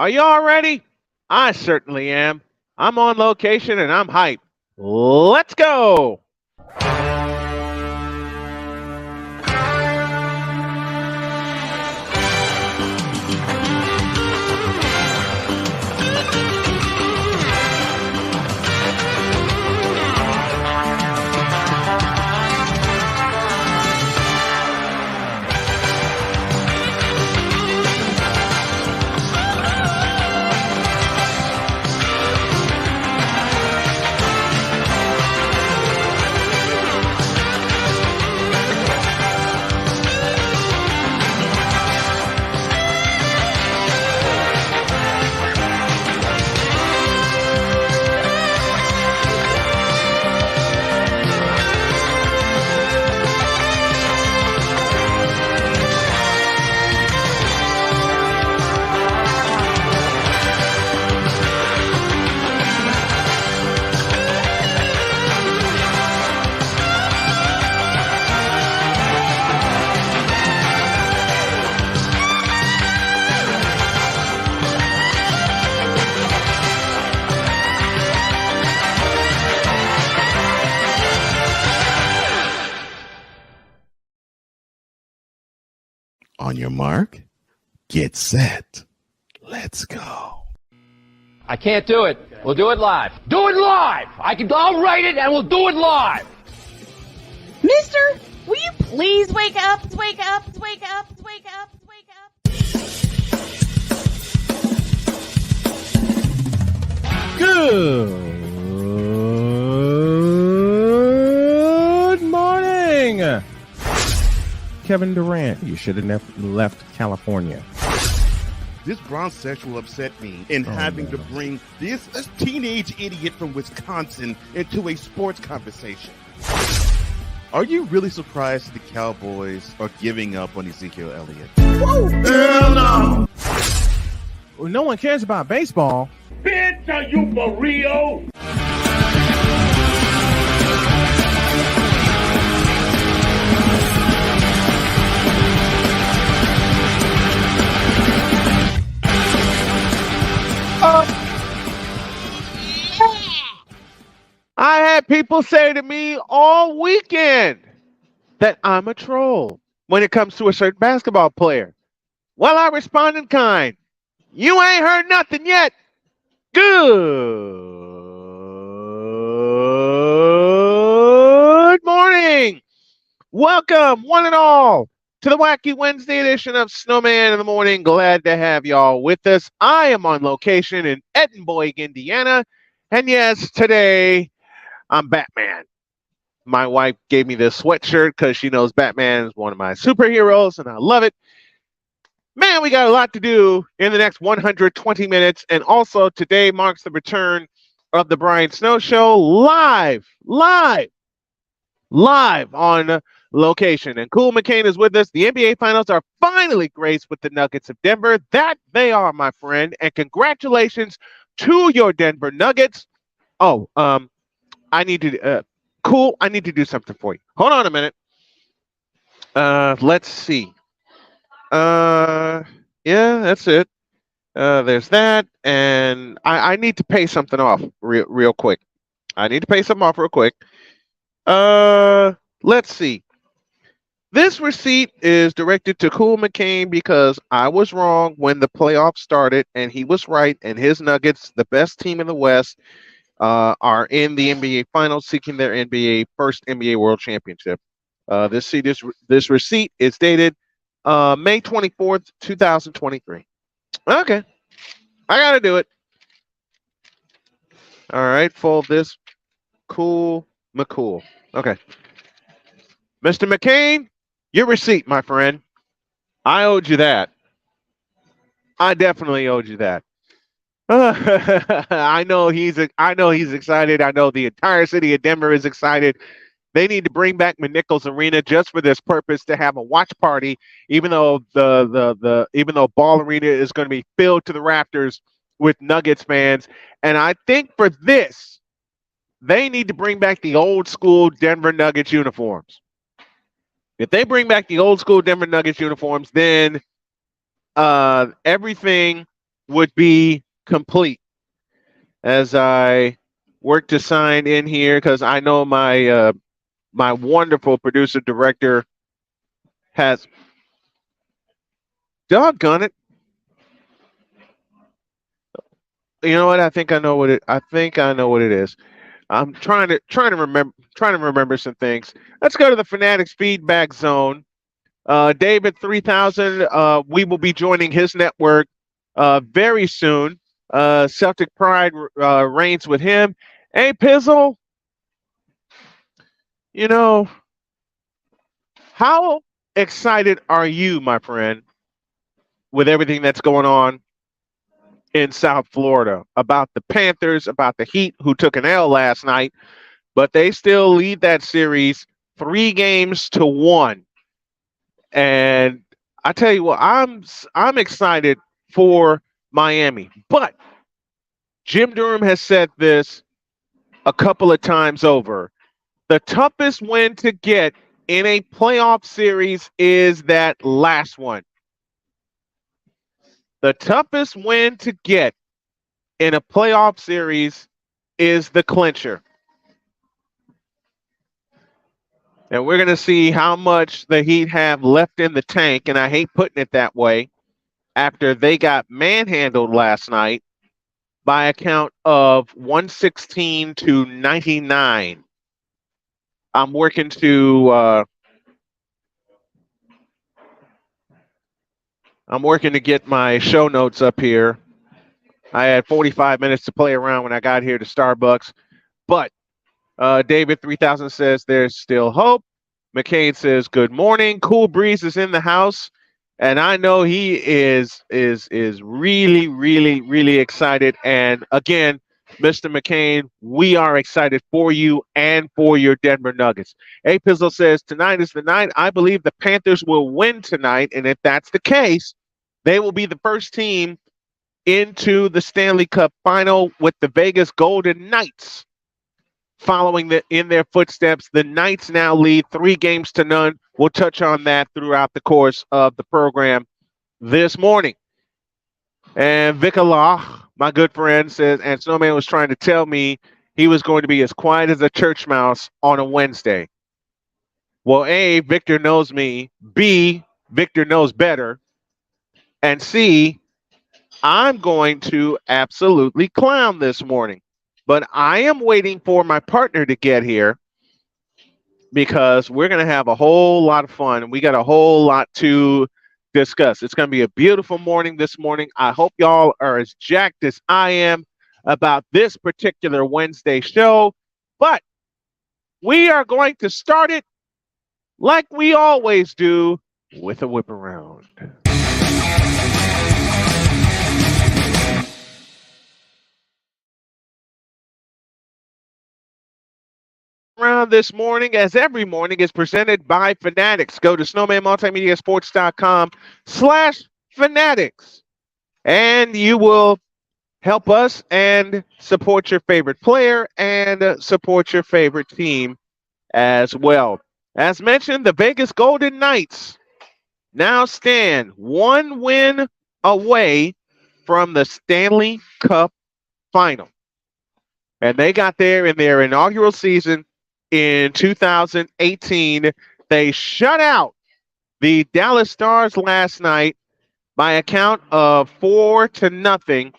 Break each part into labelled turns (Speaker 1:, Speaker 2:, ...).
Speaker 1: Are y'all ready? I certainly am. I'm on location and I'm hyped. Let's go.
Speaker 2: On your mark, get set. Let's go.
Speaker 3: I can't do it. We'll do it live. Do it live! I'll write it and we'll do it live!
Speaker 4: Mister, will you please wake up, wake up, wake up, wake up, wake up?
Speaker 5: Good morning. Kevin Durant, you should have left California.
Speaker 2: This bronsexual upset me in having to bring this teenage idiot from Wisconsin into a sports conversation. Are you really surprised the Cowboys are giving up on Ezekiel Elliott?
Speaker 5: Whoa. Hell no! Well, no one cares about baseball.
Speaker 6: Bitch, are you for real?
Speaker 1: I had people say to me all weekend that I'm a troll when it comes to a certain basketball player. Well, I respond in kind. You ain't heard nothing yet. Good morning. Welcome, one and all, to the Wacky Wednesday edition of Snowman in the Morning. Glad to have y'all with us. I am on location in Edinburgh, Indiana. And yes, today I'm Batman. My wife gave me this sweatshirt because she knows Batman is one of my superheroes, and I love it. Man, we got a lot to do in the next 120 minutes. And also, today marks the return of the Brian Snow Show live on location. And Cool McCain is with us. The NBA Finals are finally graced with the Nuggets of Denver. That they are, my friend. And congratulations to your Denver Nuggets. Oh, I need to Cool, I need to do something for you. Hold on a minute. Let's see. Yeah, that's it. There's that, and I need to pay something off real quick. I need to pay something off real quick. Let's see. This receipt is directed to Cool McCain because I was wrong when the playoffs started, and he was right, and his Nuggets, the best team in the West, are in the NBA Finals, seeking their first NBA World Championship. This receipt is dated May 24th, 2023. Okay, I gotta do it. All right, fold this. Cool McCool. Okay, Mr. McCain, your receipt, my friend. I owed you that. I definitely owed you that. I know he's excited. I know the entire city of Denver is excited. They need to bring back McNichols Arena just for this purpose, to have a watch party, even though even though Ball Arena is going to be filled to the rafters with Nuggets fans. And I think for this, they need to bring back the old school Denver Nuggets uniforms. If they bring back the old school Denver Nuggets uniforms, then everything would be complete as I work to sign in here because I know my wonderful producer director has doggone it. You know what? I think I know what it. I think I know what it is. I'm trying to remember some things. Let's go to the Fanatics feedback zone. David 3000. We will be joining his network very soon. Celtic Pride reigns with him. Hey, Pizzle. You know, how excited are you, my friend, with everything that's going on in South Florida about the Panthers, about the Heat, who took an L last night, but they still lead that series 3-1. And I tell you what, I'm excited for Miami. But Jim Durham has said this a couple of times over. The toughest win to get in a playoff series is that last one. The toughest win to get in a playoff series is the clincher. And we're going to see how much the Heat have left in the tank. And I hate putting it that way after they got manhandled last night by a count of 116-99. I'm working to get my show notes up here. I had 45 minutes to play around when I got here to Starbucks, but David 3000 says there's still hope. McCain says good morning. Cool Breeze is in the house, and I know he is really, really, really excited. And again, Mr. McCain, we are excited for you and for your Denver Nuggets. A Pizzle says tonight is the night. I believe the Panthers will win tonight, and if that's the case, they will be the first team into the Stanley Cup final with the Vegas Golden Knights following in their footsteps. The Knights now lead 3-0. We'll touch on that throughout the course of the program this morning. And Vic Allah, my good friend, says, and Snowman was trying to tell me he was going to be as quiet as a church mouse on a Wednesday. Well, A, Victor knows me. B, Victor knows better. And C, I'm going to absolutely clown this morning. But I am waiting for my partner to get here because we're going to have a whole lot of fun. We got a whole lot to discuss. It's going to be a beautiful morning this morning. I hope y'all are as jacked as I am about this particular Wednesday show. But we are going to start it like we always do with a whip around. Around this morning, as every morning, is presented by Fanatics. Go to snowmanmultimediasports.com/fanatics, and you will help us and support your favorite player and support your favorite team as well. As mentioned, the Vegas Golden Knights now stand 1 win away from the Stanley Cup final. And they got there in their inaugural season in 2018. They shut out the Dallas Stars last night by a count of 4-0,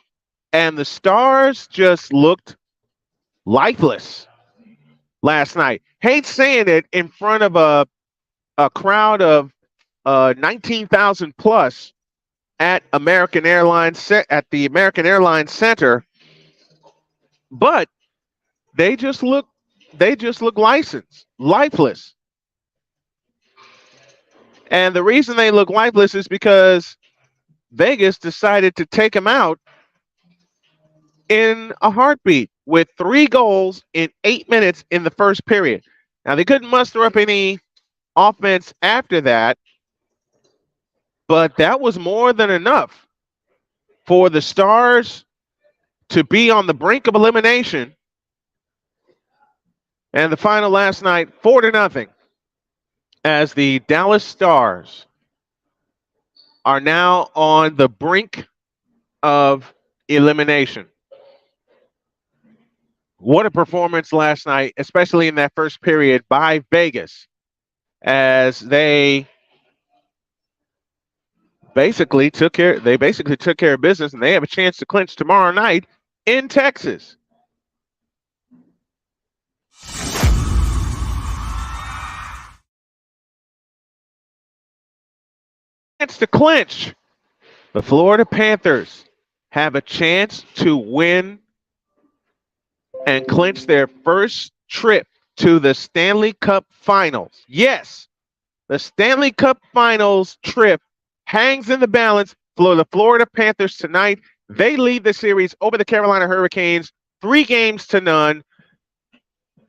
Speaker 1: and the Stars just looked lifeless last night. Hate saying it in front of a crowd of 19,000 plus at the American Airlines Center, but they just look lifeless. And the reason they look lifeless is because Vegas decided to take them out in a heartbeat with 3 goals in 8 minutes in the first period. Now, they couldn't muster up any offense after that, but that was more than enough for the Stars to be on the brink of elimination. And the final last night, 4-0, as the Dallas Stars are now on the brink of elimination. What a performance last night, especially in that first period by Vegas, as they basically took care of business, and they have a chance to clinch tomorrow night in Texas. Chance to clinch. The Florida Panthers have a chance to win and clinch their first trip to the Stanley Cup Finals. Yes, the Stanley Cup Finals trip hangs in the balance for the Florida Panthers tonight. They lead the series over the Carolina Hurricanes 3-0,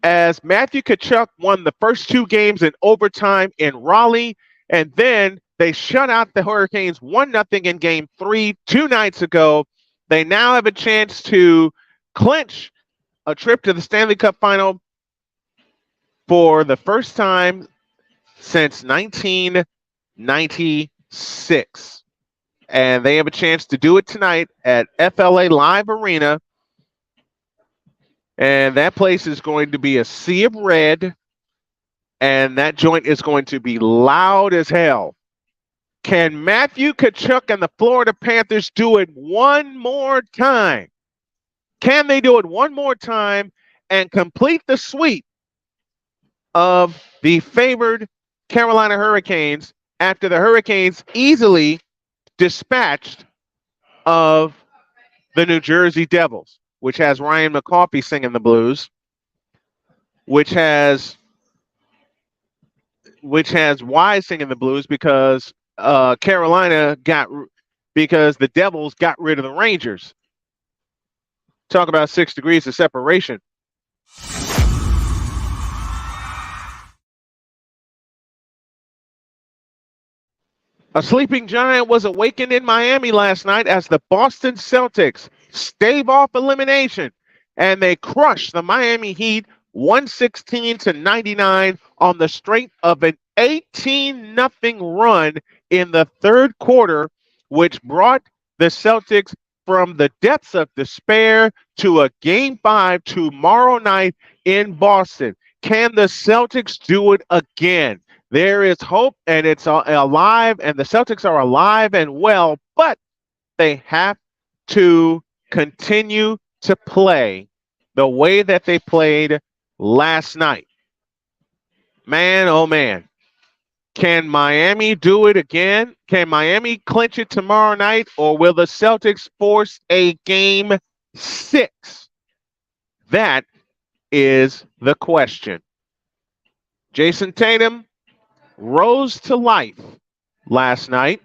Speaker 1: as Matthew Tkachuk won the first 2 games in overtime in Raleigh, and then they shut out the Hurricanes 1-0 in Game 3 2 nights ago. They now have a chance to clinch a trip to the Stanley Cup Final for the first time since 1996. And they have a chance to do it tonight at FLA Live Arena. And that place is going to be a sea of red. And that joint is going to be loud as hell. Can Matthew Tkachuk and the Florida Panthers do it one more time? Can they do it one more time and complete the sweep of the favored Carolina Hurricanes after the Hurricanes easily dispatched of the New Jersey Devils, which has Ryan McCoffey singing the blues, which has Wise singing the blues because the Devils got rid of the Rangers. Talk about 6 degrees of separation. A sleeping giant was awakened in Miami last night as the Boston Celtics stave off elimination, and they crushed the Miami Heat 116-99 on the strength of an 18-0 run in the third quarter, which brought the Celtics from the depths of despair to a Game 5 tomorrow night in Boston. Can the Celtics do it again? There is hope, and it's alive, and the Celtics are alive and well, but they have to continue to play the way that they played last night. Man, oh man. Can Miami do it again? Can Miami clinch it tomorrow night, or will the Celtics force a Game 6? That is the question. Jason Tatum rose to life last night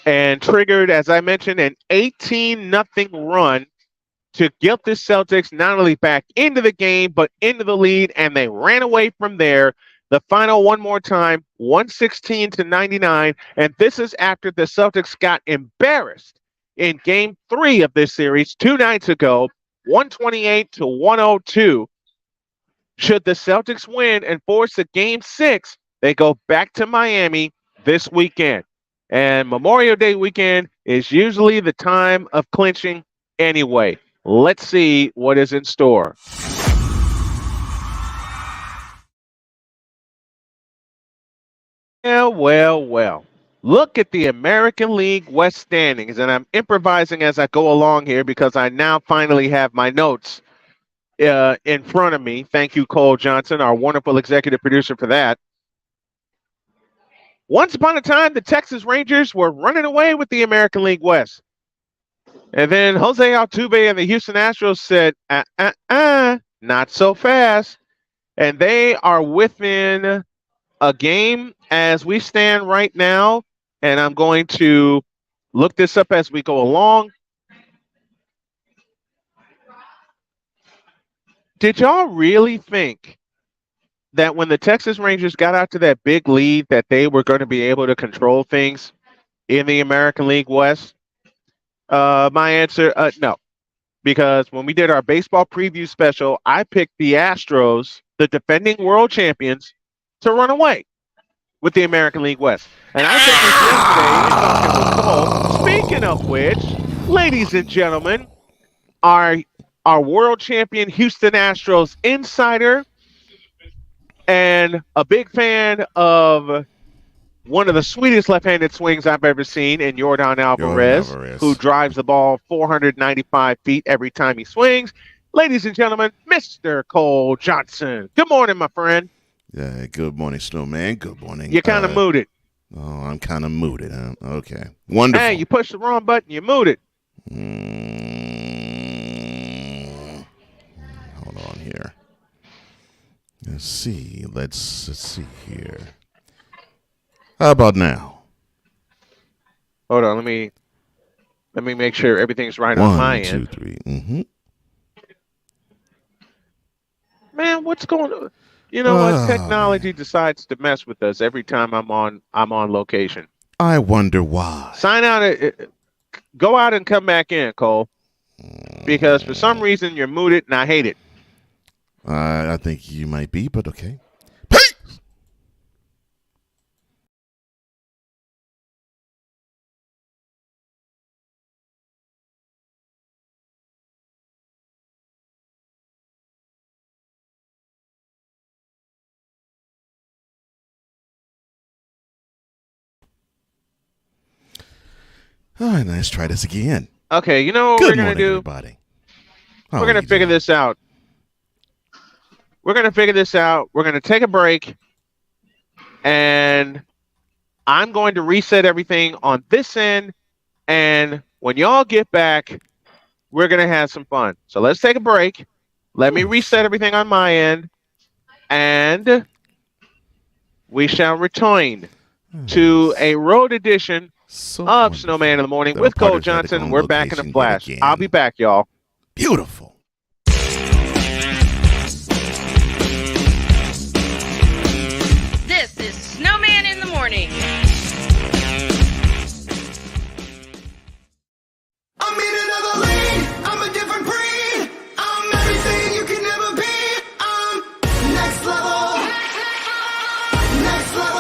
Speaker 1: and triggered, as I mentioned, an 18-0 run to get the Celtics not only back into the game, but into the lead, and they ran away from there. The final one more time, 116-99, and this is after the Celtics got embarrassed in Game 3 of this series 2 nights ago, 128-102. Should the Celtics win and force a Game 6, they go back to Miami this weekend. And Memorial Day weekend is usually the time of clinching anyway. Let's see what is in store. Well. Look at the American League West standings, and I'm improvising as I go along here because I now finally have my notes in front of me. Thank you, Cole Johnson, our wonderful executive producer, for that. Once upon a time, the Texas Rangers were running away with the American League West. And then Jose Altuve and the Houston Astros said, not so fast. And they are within a game as we stand right now. And I'm going to look this up as we go along. Did y'all really think that when the Texas Rangers got out to that big lead that they were going to be able to control things in the American League West? My answer, no. Because when we did our baseball preview special, I picked the Astros, the defending world champions, to run away with the American League West. And I said this yesterday in talking with Cole. Speaking of which, Ladies and gentlemen, our world champion Houston Astros insider and a big fan of one of the sweetest left-handed swings I've ever seen in Yordan Alvarez, who drives the ball 495 feet every time he swings. Ladies and gentlemen, Mr. Cole Johnson. Good morning, my friend.
Speaker 2: Yeah, good morning, Snowman. Good morning.
Speaker 1: You're kind of mooted.
Speaker 2: Oh, I'm kind of mooted, huh? Okay. Wonderful.
Speaker 1: Hey, you pushed the wrong button. You mooted.
Speaker 2: Hold on here. Let's see. Let's see here. How about now?
Speaker 1: Hold on. Let me make sure everything's right on my end.
Speaker 2: 1, 2, 3. Mm-hmm.
Speaker 1: Man, what's going on? You know what? Technology decides to mess with us every time I'm on location.
Speaker 2: I wonder why.
Speaker 1: Sign out. Go out and come back in, Cole. Because for some reason you're mooted and I hate it.
Speaker 2: I think you might be, but okay. Peace! All right, let's try this again.
Speaker 1: Okay, you know what we're going to do?
Speaker 2: Everybody.
Speaker 1: We're going to figure this out. We're going to figure this out. We're going to take a break. And I'm going to reset everything on this end. And when y'all get back, we're going to have some fun. So let's take a break. Let me reset everything on my end. And we shall return to a road edition of Snowman in the Morning with Cole Johnson. We're back in a flash. I'll be back, y'all.
Speaker 2: Beautiful.
Speaker 4: This is Snowman in the Morning.
Speaker 7: I'm in another lane. I'm a different breed. I'm everything you can never be. I'm next level. Next level.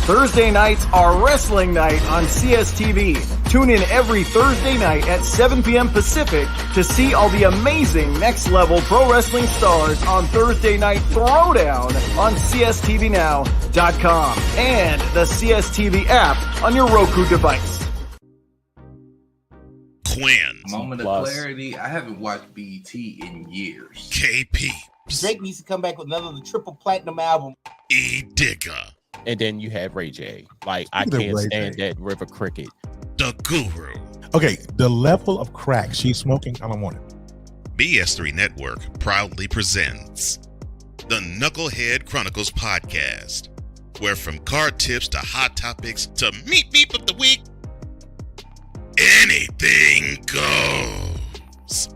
Speaker 8: Thursday nights are wrestling night on CSTV. Tune in every Thursday night at 7 p.m. Pacific to see all the amazing Next Level Pro Wrestling stars on Thursday Night Throwdown on CSTVNow.com and the CSTV app on your Roku device.
Speaker 9: Quinn.
Speaker 10: Moment of clarity. I haven't watched BET in years.
Speaker 9: KP.
Speaker 11: Drake needs to come back with another triple platinum album.
Speaker 9: E Digger.
Speaker 12: And then you have Ray J. Like, I can't stand that River Cricket.
Speaker 9: The Guru.
Speaker 5: Okay, the level of crack she's smoking, I don't want it.
Speaker 9: BS3 Network proudly presents the Knucklehead Chronicles podcast, where from card tips to hot topics to meep of the week, anything goes.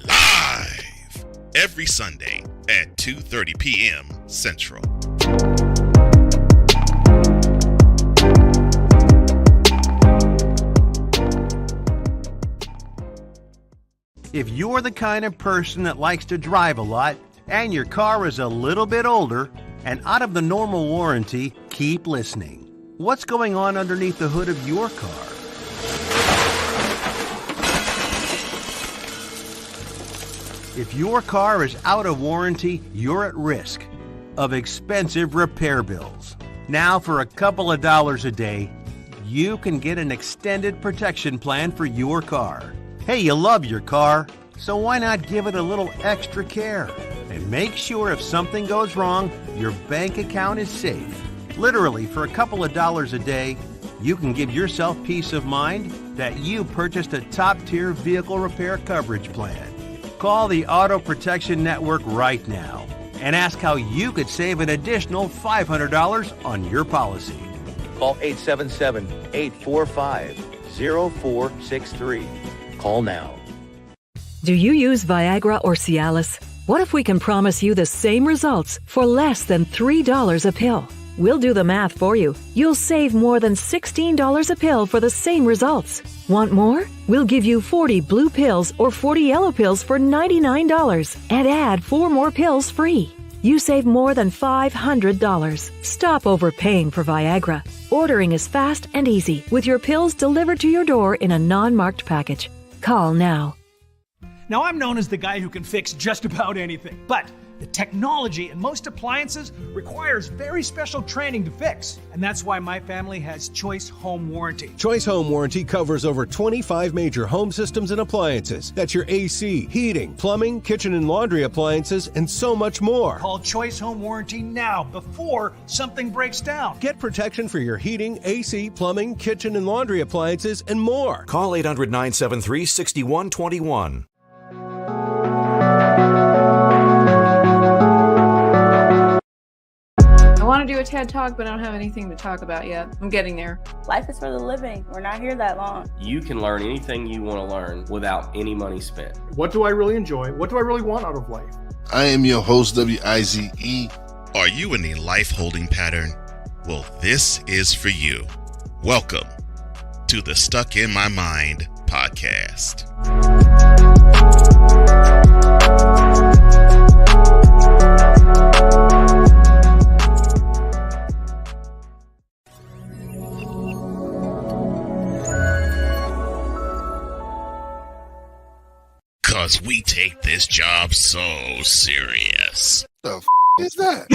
Speaker 9: Live every Sunday at 2:30 p.m. Central.
Speaker 13: If you're the kind of person that likes to drive a lot and your car is a little bit older and out of the normal warranty, keep listening. What's going on underneath the hood of your car? If your car is out of warranty, you're at risk of expensive repair bills. Now, for a couple of dollars a day, you can get an extended protection plan for your car. Hey, you love your car, so why not give it a little extra care? And make sure if something goes wrong, your bank account is safe. Literally, for a couple of dollars a day, you can give yourself peace of mind that you purchased a top-tier vehicle repair coverage plan. Call the Auto Protection Network right now and ask how you could save an additional $500 on your policy.
Speaker 3: Call 877-845-0463. Call now.
Speaker 14: Do you use Viagra or Cialis? What if we can promise you the same results for less than $3 a pill? We'll do the math for you. You'll save more than $16 a pill for the same results. Want more? We'll give you 40 blue pills or 40 yellow pills for $99 and add 4 more pills free. you save more than $500. Stop overpaying for Viagra. Ordering is fast and easy with your pills delivered to your door in a non-marked package. Call now.
Speaker 15: Now, I'm known as the guy who can fix just about anything, but the technology in most appliances requires very special training to fix. And that's why my family has Choice Home Warranty.
Speaker 16: Choice Home Warranty covers over 25 major home systems and appliances. That's your AC, heating, plumbing, kitchen and laundry appliances, and so much more.
Speaker 15: Call Choice Home Warranty now before something breaks down.
Speaker 16: Get protection for your heating, AC, plumbing, kitchen and laundry appliances, and more.
Speaker 17: Call 800-973-6121.
Speaker 18: I want to do a TED Talk, but I don't have anything to talk about yet. I'm getting there.
Speaker 19: Life is for the living. We're not here that long.
Speaker 20: You can learn anything you want to learn without any money spent.
Speaker 21: What do I really enjoy? What do I really want out of life?
Speaker 22: I am your host, W-I-Z-E.
Speaker 9: Are you in a life holding pattern? Well, this is for you. Welcome to the Stuck in My Mind podcast. Cause we take this job so serious.
Speaker 22: The f*** is that?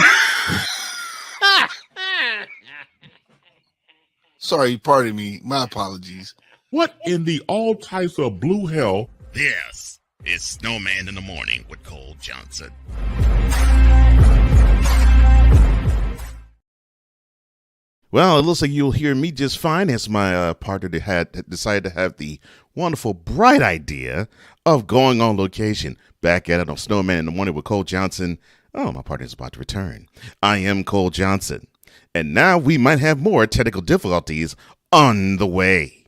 Speaker 22: Sorry, pardon me. My apologies.
Speaker 23: What in the all types of blue hell?
Speaker 9: This is Snowman in the Morning with Cole Johnson.
Speaker 2: Well, it looks like you'll hear me just fine as my partner had decided to have the wonderful, bright idea of going on location. Back at it on Snowman in the Morning with Cole Johnson. Oh, my partner is about to return. I am Cole Johnson. And now we might have more technical difficulties on the way.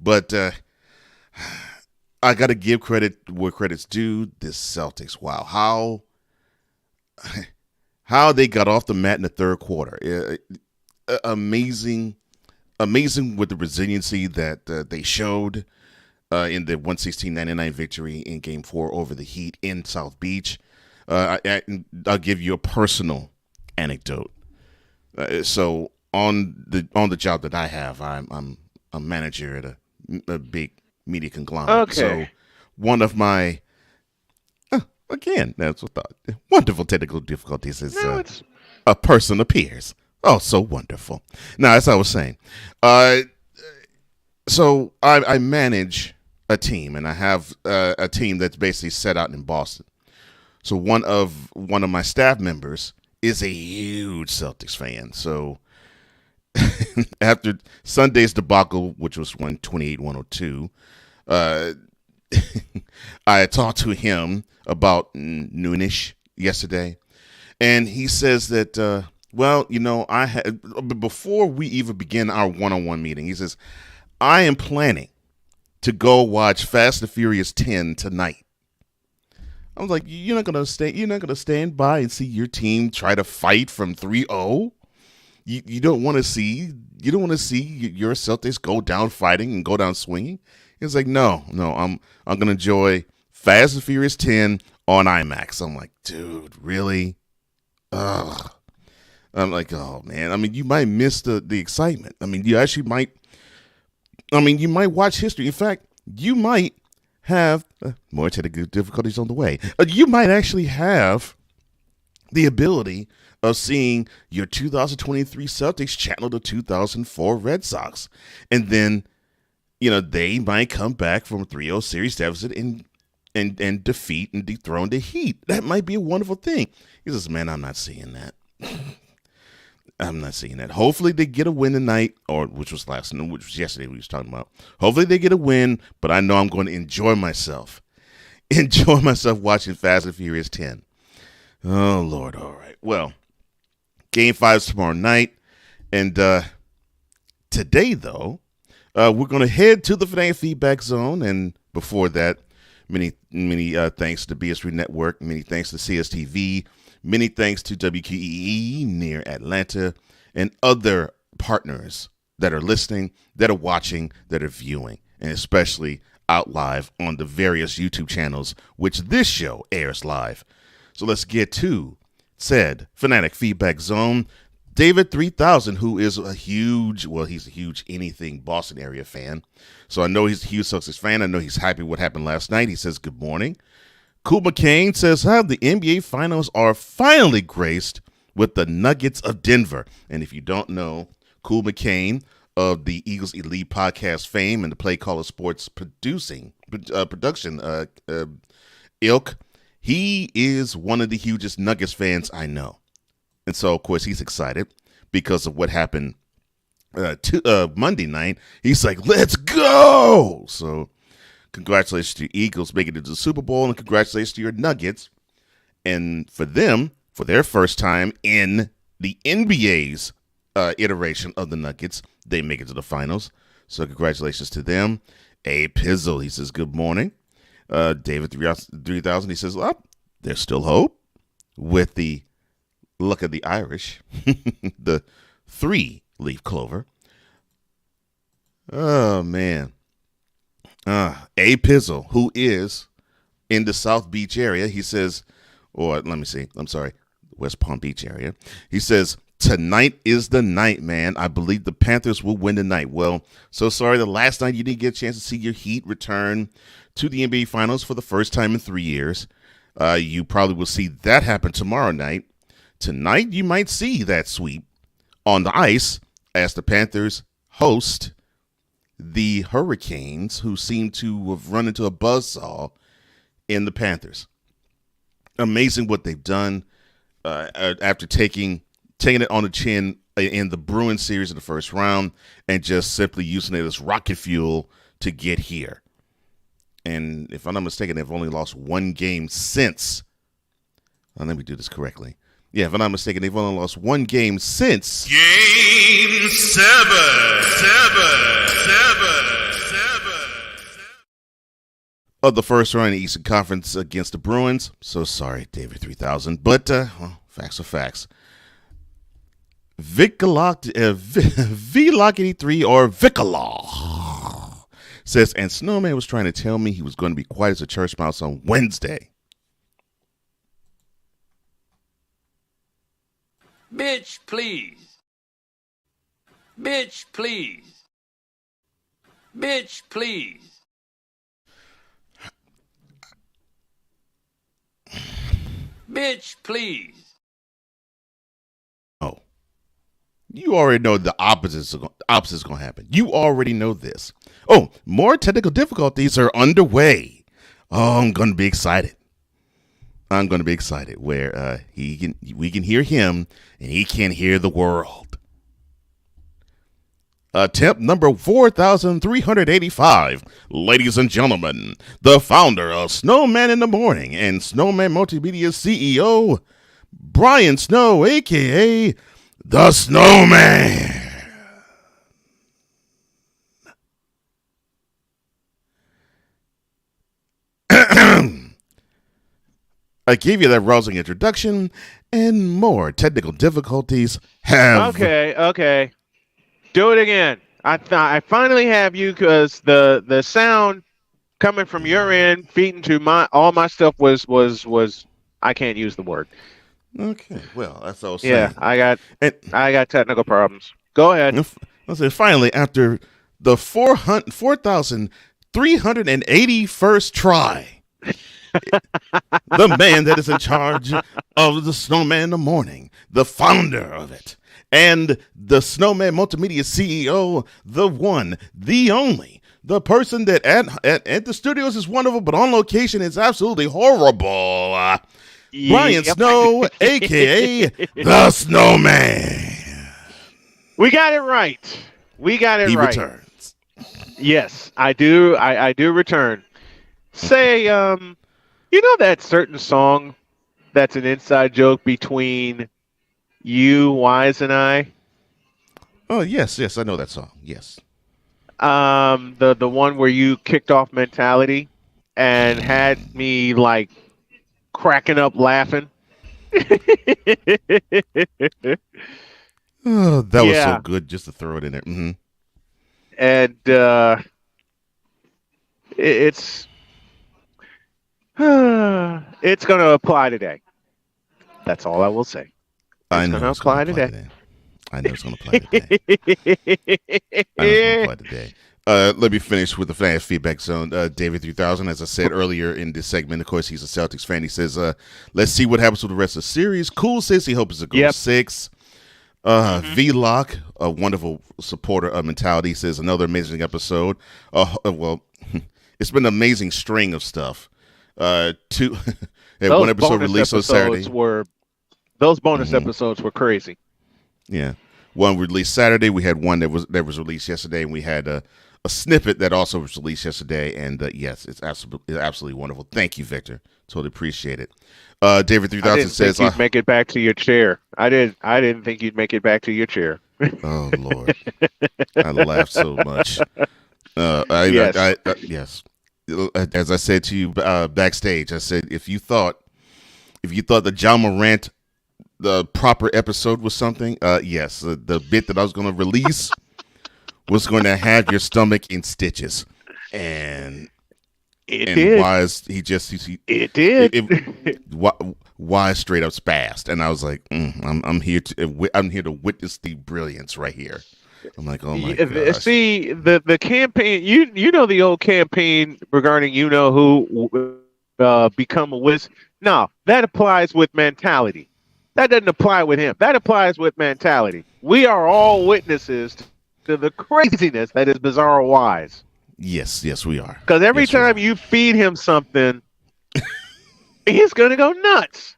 Speaker 2: But I got to give credit where credit's due. This Celtics, wow. How they got off the mat in the third quarter. Amazing with the resiliency that they showed in the 116-99 victory in Game 4 over the Heat in South Beach. I'll give you a personal anecdote. So on the job that I have, I'm a manager at a big media conglomerate.
Speaker 1: Okay.
Speaker 2: So one of my again, that's what wonderful technical difficulties is a person appears. Oh, so wonderful. Now, as I was saying, so I manage a team, and I have a team that's basically set out in Boston. So one of my staff members is a huge Celtics fan. So after Sunday's debacle, which was 128-102, I talked to him about noonish yesterday, and he says that. Well, you know, before we even begin our one-on-one meeting, he says, I am planning to go watch Fast and Furious 10 tonight. I was like, you're not gonna stand by and see your team try to fight from 3-0? You don't want to see your Celtics go down fighting and go down swinging? He's like, no, I'm gonna enjoy Fast and Furious 10 on IMAX. I'm like, dude, really? Ugh. I'm like, oh man. I mean, you might miss the excitement. I mean, you actually might. I mean, you might watch history. In fact, you might have more technical difficulties on the way. You might actually have the ability of seeing your 2023 Celtics channel the 2004 Red Sox, and then, you know, they might come back from a 3-0 series deficit and defeat and dethrone the Heat. That might be a wonderful thing. He says, man, I'm not seeing that. I'm not seeing that. Hopefully they get a win tonight, which was yesterday we was talking about. Hopefully they get a win, but I know I'm going to enjoy myself. Enjoy myself watching Fast and Furious 10. Oh, Lord. All right. Well, Game 5 is tomorrow night. And today, though, we're going to head to the Fanatic Feedback Zone. And before that, many thanks to BS3 Network. Many thanks to CSTV. Many thanks to WQEE near Atlanta and other partners that are listening, that are watching, that are viewing, and especially out live on the various YouTube channels, which this show airs live. So let's get to said Fanatic Feedback Zone. David 3000, who is he's a huge anything Boston area fan. So I know he's a huge Celtics fan. I know he's happy what happened last night. He says, good morning. Cool McCain says, how the NBA Finals are finally graced with the Nuggets of Denver. And if you don't know, Cool McCain of the Eagles Elite Podcast fame and the Play Caller Sports production ilk, he is one of the hugest Nuggets fans I know. And so, of course, he's excited because of what happened Monday night. He's like, let's go! So, congratulations to your Eagles making it to the Super Bowl, and congratulations to your Nuggets. And for them, for their first time in the NBA's iteration of the Nuggets, they make it to the finals. So, congratulations to them. A Pizzle, he says, good morning. David 3000, he says, there's still hope with the luck of the Irish, the 3-leaf clover. Oh, man. A Pizzle, who is in the South Beach area, he says, West Palm Beach area. He says, tonight is the night, man. I believe the Panthers will win tonight. Well, so sorry the last night you didn't get a chance to see your Heat return to the NBA Finals for the first time in 3 years. You probably will see that happen tomorrow night. Tonight, you might see that sweep on the ice as the Panthers host the Hurricanes, who seem to have run into a buzzsaw in the Panthers. Amazing what they've done after taking it on the chin in the Bruins series in the first round and just simply using it as rocket fuel to get here. And if I'm not mistaken, they've only lost one game since. Let me do this correctly. Yeah, if I'm not mistaken, they've only lost one game since
Speaker 9: Game 7
Speaker 2: of the first round in the Eastern Conference against the Bruins. So sorry, David 3000, but facts are facts. Vlock83 or Vicalaw says, and Snowman was trying to tell me he was going to be quiet as a church mouse on Wednesday.
Speaker 3: Bitch, please. Bitch, please. Bitch, please. Bitch, please.
Speaker 2: Oh. You already know the opposite's going to happen. You already know this. Oh, more technical difficulties are underway. Oh, I'm going to be excited. Where we can hear him and he can't hear the world. Attempt number 4,385. Ladies and gentlemen, the founder of Snowman in the Morning and Snowman Multimedia CEO, Brian Snow, a.k.a. The Snowman. I gave you that rousing introduction, and more technical difficulties have...
Speaker 1: Okay. Do it again. I finally have you because the sound coming from your end feeding to all my stuff was I can't use the word.
Speaker 2: Okay, well, that's what I was saying.
Speaker 1: Yeah, I got technical problems. Go ahead.
Speaker 2: I said, finally, after the 4,381st try, the man that is in charge of the Snowman in the Morning, the founder of it, and the Snowman Multimedia CEO, the one, the only, the person that at the studios is wonderful, but on location is absolutely horrible. Brian Snow, a.k.a. The Snowman.
Speaker 1: We got it right. He
Speaker 2: returns.
Speaker 1: Yes, I do. I do return. Say, you know that certain song that's an inside joke between you, Wise, and I?
Speaker 2: Oh, yes, I know that song. Yes.
Speaker 1: The one where you kicked off Mentality and had me like cracking up laughing.
Speaker 2: Oh, that was so good just to throw it in there. Mm-hmm.
Speaker 1: And it's going to apply today. That's all I will say.
Speaker 23: I know it's going to apply today. I know it's going to apply today. Let me finish with the fan feedback zone. David 3000, as I said earlier in this segment, of course, he's a Celtics fan. He says, let's see what happens with the rest of the series. Cool says he hopes it goes 6. V-Lock, a wonderful supporter of Mentality, says another amazing episode. Well, it's been an amazing string of stuff. One episode released on Saturday.
Speaker 1: Those bonus episodes were crazy.
Speaker 23: Yeah. One released Saturday. We had one that was released yesterday, and we had a snippet that also was released yesterday. And yes, it's absolutely wonderful. Thank you, Victor. Totally appreciate it. David 3000 says,
Speaker 1: "You'd make it back to your chair." I didn't think you'd make it back to your chair.
Speaker 23: Oh Lord, I laughed so much. Yes. As I said to you backstage, I said if you thought the John Morant the proper episode was something, yes, the bit that I was going to release was going to have your stomach in stitches, and
Speaker 1: did.
Speaker 23: Wise
Speaker 1: it did.
Speaker 23: Wise straight up spazzed, and I was like, I'm here to witness the brilliance right here. I'm like, oh my gosh.
Speaker 1: See the campaign. You know the old campaign regarding who become a wizard. No, that applies with Mentality. That doesn't apply with him. That applies with Mentality. We are all witnesses to the craziness that is Bizarro Wise.
Speaker 23: Yes, we are.
Speaker 1: Because every time you feed him something, he's going to go nuts.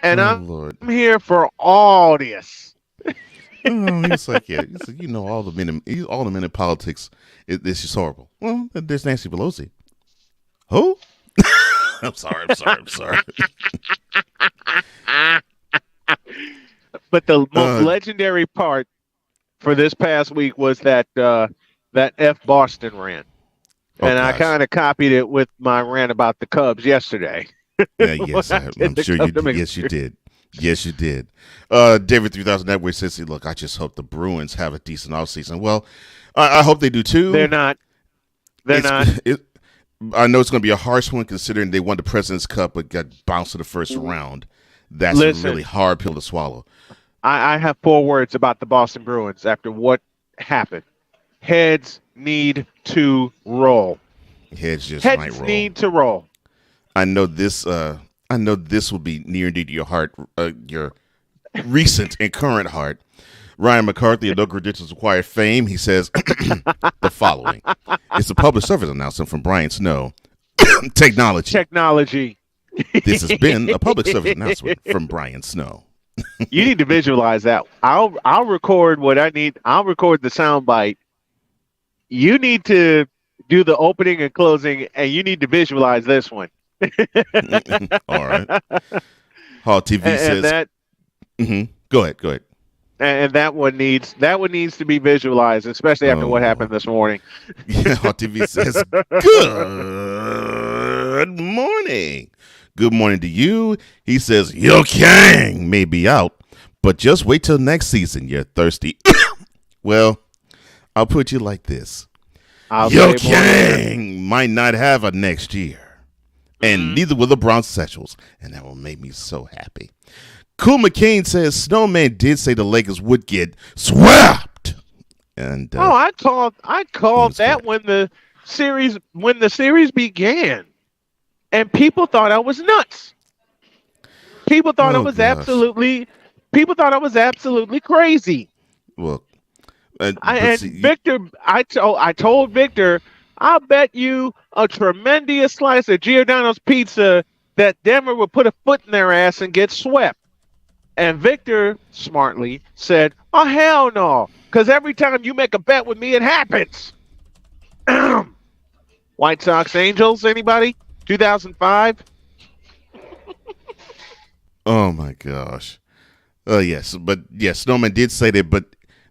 Speaker 1: And I'm here for all this.
Speaker 23: He's like, yeah. He's like, all the men in politics. It's just horrible. Well, there's Nancy Pelosi. Who? I'm sorry.
Speaker 1: But the most legendary part for this past week was that F Boston rant. And I kind of copied it with my rant about the Cubs yesterday.
Speaker 23: Yeah, yes, I'm sure you did. Yes, you did. Yes, you did. David 3000 Network says, look, I just hope the Bruins have a decent offseason. Well, I hope they do too.
Speaker 1: They're not.
Speaker 23: I know it's going to be a harsh one considering they won the President's Cup but got bounced to the first round. That's a really hard pill to swallow.
Speaker 1: I have 4 words about the Boston Bruins after what happened. Heads need to roll.
Speaker 23: Heads might roll.
Speaker 1: Need to roll.
Speaker 23: I know this will be near and dear to your heart, your recent and current heart. Ryan McCarthy of No Credentials Acquired fame. He says the following. It's a public service announcement from Brian Snow. Technology. This has been a public service announcement from Brian Snow.
Speaker 1: You need to visualize that. I'll record what I need. I'll record the sound bite. You need to do the opening and closing, and you need to visualize this one.
Speaker 23: All right. Hall TV says
Speaker 1: that.
Speaker 23: Go ahead.
Speaker 1: And that one needs to be visualized, especially after what happened this morning.
Speaker 23: Yeah, Hall TV says good morning. Good morning to you. He says Yo Kang may be out, but just wait till next season. You're thirsty. Well, I'll put you like this. Yo Kang might not have a next year, and neither will the Bronx Sexuals, and that will make me so happy. Cool McCain says Snowman did say the Lakers would get swept, and
Speaker 1: I called that when the series began, and people thought I was nuts. People thought I was absolutely crazy.
Speaker 23: Well,
Speaker 1: Victor, I told Victor, I'll bet you a tremendous slice of Giordano's pizza that Denver would put a foot in their ass and get swept. And Victor smartly said, "Oh hell no, because every time you make a bet with me, it happens." White Sox Angels, anybody? 2005.
Speaker 23: Oh my gosh. Yes, Snowman did say that, but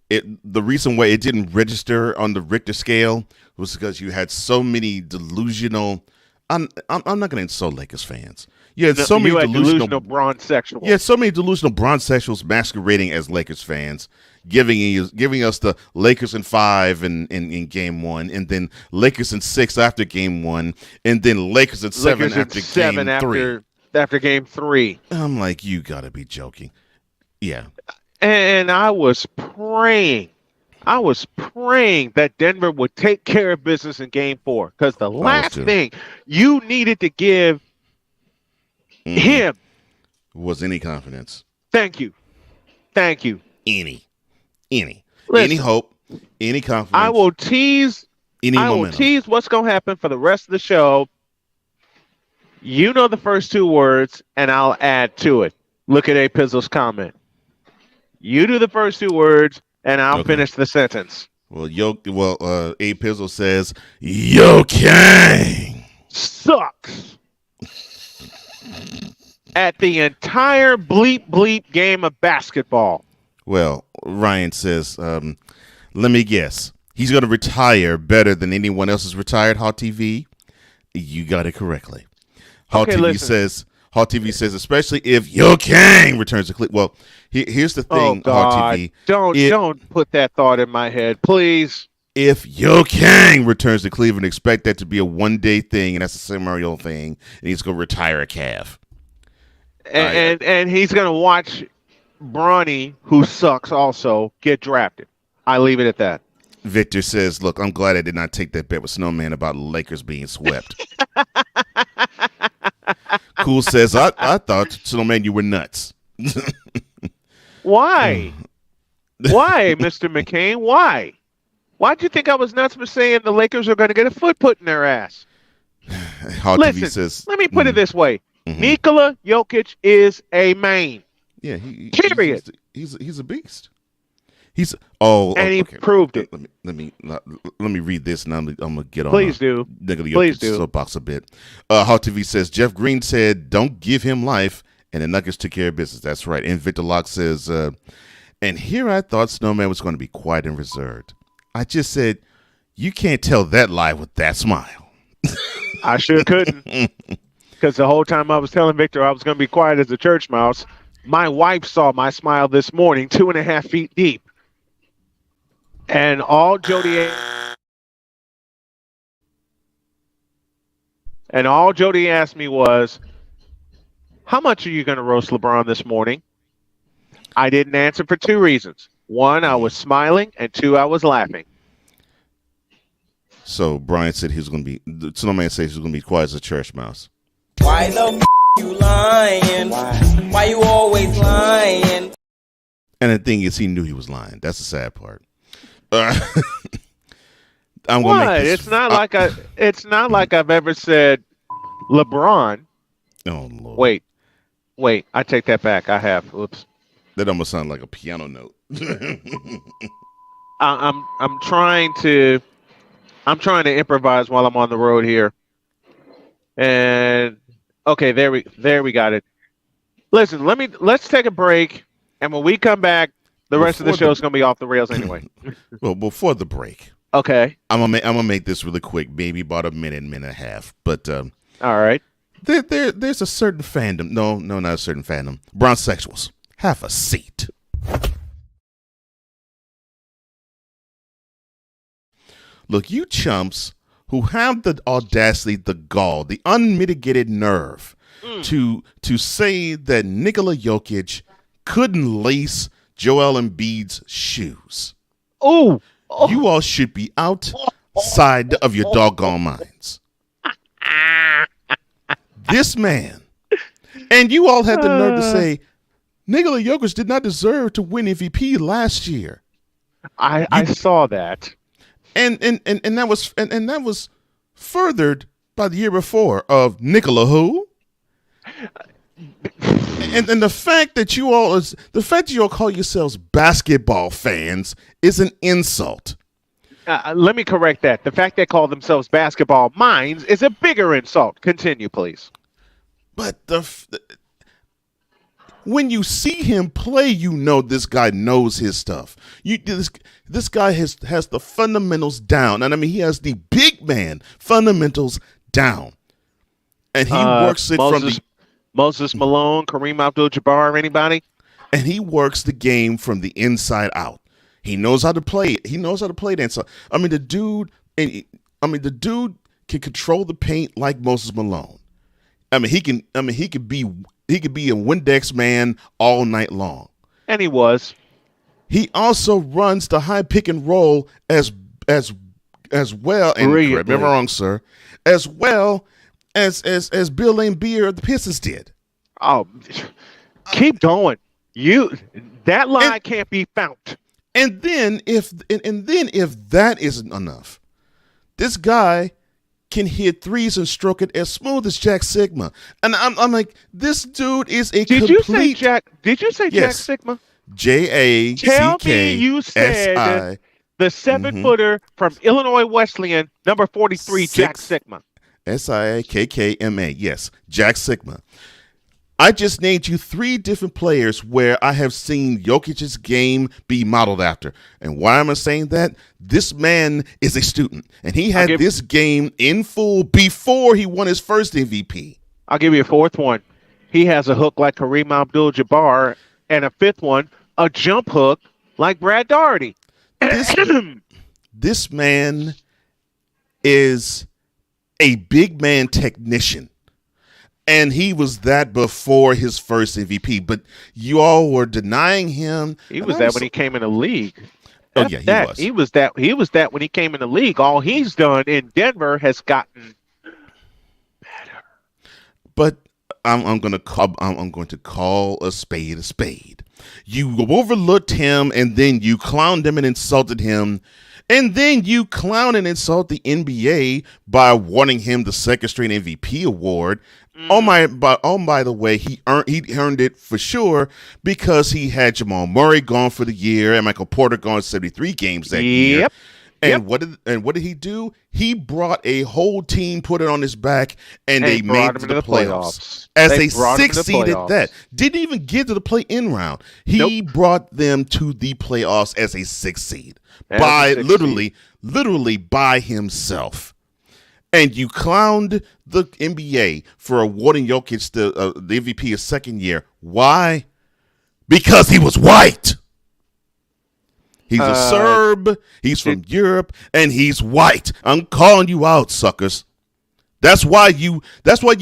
Speaker 23: the reason why it didn't register on the Richter scale was because you had so many delusional. I'm not going to insult Lakers fans. You had so many delusional
Speaker 1: bronze sexuals.
Speaker 23: Yeah, so many delusional bronze sexuals masquerading as Lakers fans, giving us the Lakers in 5 in game 1, and then Lakers in 6 after game 1, and then Lakers in 7 after game 3.
Speaker 1: after game 3.
Speaker 23: I'm like, you gotta be joking. Yeah.
Speaker 1: And I was praying that Denver would take care of business in game 4. Because the last thing you needed to give him
Speaker 23: was any confidence.
Speaker 1: Thank you.
Speaker 23: Any
Speaker 1: Listen,
Speaker 23: hope, any confidence.
Speaker 1: I will tease
Speaker 23: momentum.
Speaker 1: what's gonna happen for the rest of the show. You know the first 2 words, and I'll add to it. Look at A Pizzle's comment. You do the first 2 words, and I'll finish the sentence.
Speaker 23: Well, A Pizzle says Yo Kang
Speaker 1: sucks at the entire bleep game of basketball.
Speaker 23: Well, Ryan says, let me guess. He's going to retire better than anyone else has retired, Hot TV. You got it correctly. Hot TV says, especially if Yo Kang returns to Cleveland. Well, here's the thing, Hot TV.
Speaker 1: Don't put that thought in my head, please.
Speaker 23: If Yo Kang returns to Cleveland, expect that to be a one-day thing, and that's a scenario thing, and he's going to retire a calf.
Speaker 1: And he's going to watch Bronny, who sucks also, get drafted. I leave it at that.
Speaker 23: Victor says, look, I'm glad I did not take that bet with Snowman about Lakers being swept. Cool says, I thought, Snowman, you were nuts.
Speaker 1: Why? Why, Mr. McCain? Why? Why'd you think I was nuts for saying the Lakers are going to get a foot put in their ass?
Speaker 23: Listen,
Speaker 1: let me put it this way. Nikola Jokic is a man.
Speaker 23: Yeah,
Speaker 1: period.
Speaker 23: He's a beast. He
Speaker 1: proved it.
Speaker 23: Let me read this, and I'm gonna get on.
Speaker 1: Please do.
Speaker 23: Soapbox a bit. Hot TV says Jeff Green said, "Don't give him life," and the Nuggets took care of business. That's right. And Victor Locke says, and here I thought Snowman was going to be quiet and reserved. I just said, you can't tell that lie with that smile.
Speaker 1: I sure couldn't, because the whole time I was telling Victor I was going to be quiet as a church mouse, my wife saw my smile this morning 2.5 feet deep. And all Jody asked me was, how much are you going to roast LeBron this morning? I didn't answer for 2 reasons. 1, I was smiling, and 2, I was laughing.
Speaker 23: So Brian said Snowman says he's going to be quiet as a church mouse.
Speaker 4: Why the you lying? Why you always lying?
Speaker 23: And the thing is, he knew he was lying. That's the sad part. I'm gonna
Speaker 1: what?
Speaker 23: make this,
Speaker 1: It's not like I've ever said LeBron.
Speaker 23: Oh Lord.
Speaker 1: Wait. I take that back. I have. Oops.
Speaker 23: That almost sounded like a piano note.
Speaker 1: I'm trying to improvise while I'm on the road here. And okay, there we got it. Listen, let's take a break, and when we come back, the rest of the show is going to be off the rails anyway.
Speaker 23: Well, before the break,
Speaker 1: okay,
Speaker 23: I'm gonna make this really quick, maybe about a minute and a half. But
Speaker 1: all right,
Speaker 23: there's a certain fandom. No, not a certain fandom. Bronsexuals, have a seat. Look, you chumps who have the audacity, the gall, the unmitigated nerve to say that Nikola Jokic couldn't lace Joel Embiid's shoes.
Speaker 1: Oh,
Speaker 23: you all should be outside of your doggone minds. This man, and you all had the nerve to say Nikola Jokic did not deserve to win MVP last year.
Speaker 1: I saw that.
Speaker 23: And that was furthered by the year before of Nikola who? And the fact that you all call yourselves basketball fans is an insult.
Speaker 1: Let me correct that. The fact they call themselves basketball minds is a bigger insult. Continue, please.
Speaker 23: But when you see him play, you know this guy knows his stuff. This guy has the fundamentals down, and I mean he has the big man fundamentals down, and he works it from the
Speaker 1: Moses Malone, Kareem Abdul-Jabbar, anybody?
Speaker 23: And he works the game from the inside out. He knows how to play it. He knows how to play that. So, the dude can control the paint like Moses Malone. he can. He could be a Windex man all night long.
Speaker 1: And he was.
Speaker 23: He also runs the high pick and roll as well. And correct me if I'm wrong, sir. As well as Bill Laimbeer of the Pistons did.
Speaker 1: Oh, keep going. That line can't be found.
Speaker 23: And then if that isn't enough, this guy can hit threes and stroke it as smooth as Jack Sigma. And I'm like, this dude is a complete.
Speaker 1: Did you say Jack Sigma?
Speaker 23: JACKSI.
Speaker 1: Tell me you said the 7-footer from Illinois Wesleyan, number 43, Jack Sigma.
Speaker 23: SIAKKMA. Yes, Jack Sigma. I just named you 3 different players where I have seen Jokic's game be modeled after. And why am I saying that? This man is a student, and he had this game in full before he won his first MVP.
Speaker 1: I'll give you a 4th one. He has a hook like Kareem Abdul-Jabbar, and a 5th one, a jump hook like Brad Daugherty.
Speaker 23: This man is a big man technician. And he was that before his first MVP, but you all were denying him.
Speaker 1: He was that when he came in the league.
Speaker 23: Oh yeah, he was.
Speaker 1: He was that when he came in the league. All he's done in Denver has gotten better.
Speaker 23: But I'm going to call a spade a spade. You overlooked him, and then you clowned him and insulted him. And then you clown and insult the NBA by awarding him the 2nd straight MVP award. By the way, he earned it for sure because he had Jamal Murray gone for the year and Michael Porter gone 73 games that year. And what did he do? He brought a whole team, put it on his back, and they made it to the playoffs. As a 6th seed at that. Didn't even get to the play-in round. He brought them to the playoffs as a 6th seed. Literally by himself. And you clowned the NBA for awarding Jokic the MVP his 2nd year. Why? Because he was white. He's a Serb. He's from Europe, and he's white. I'm calling you out, suckers. That's why you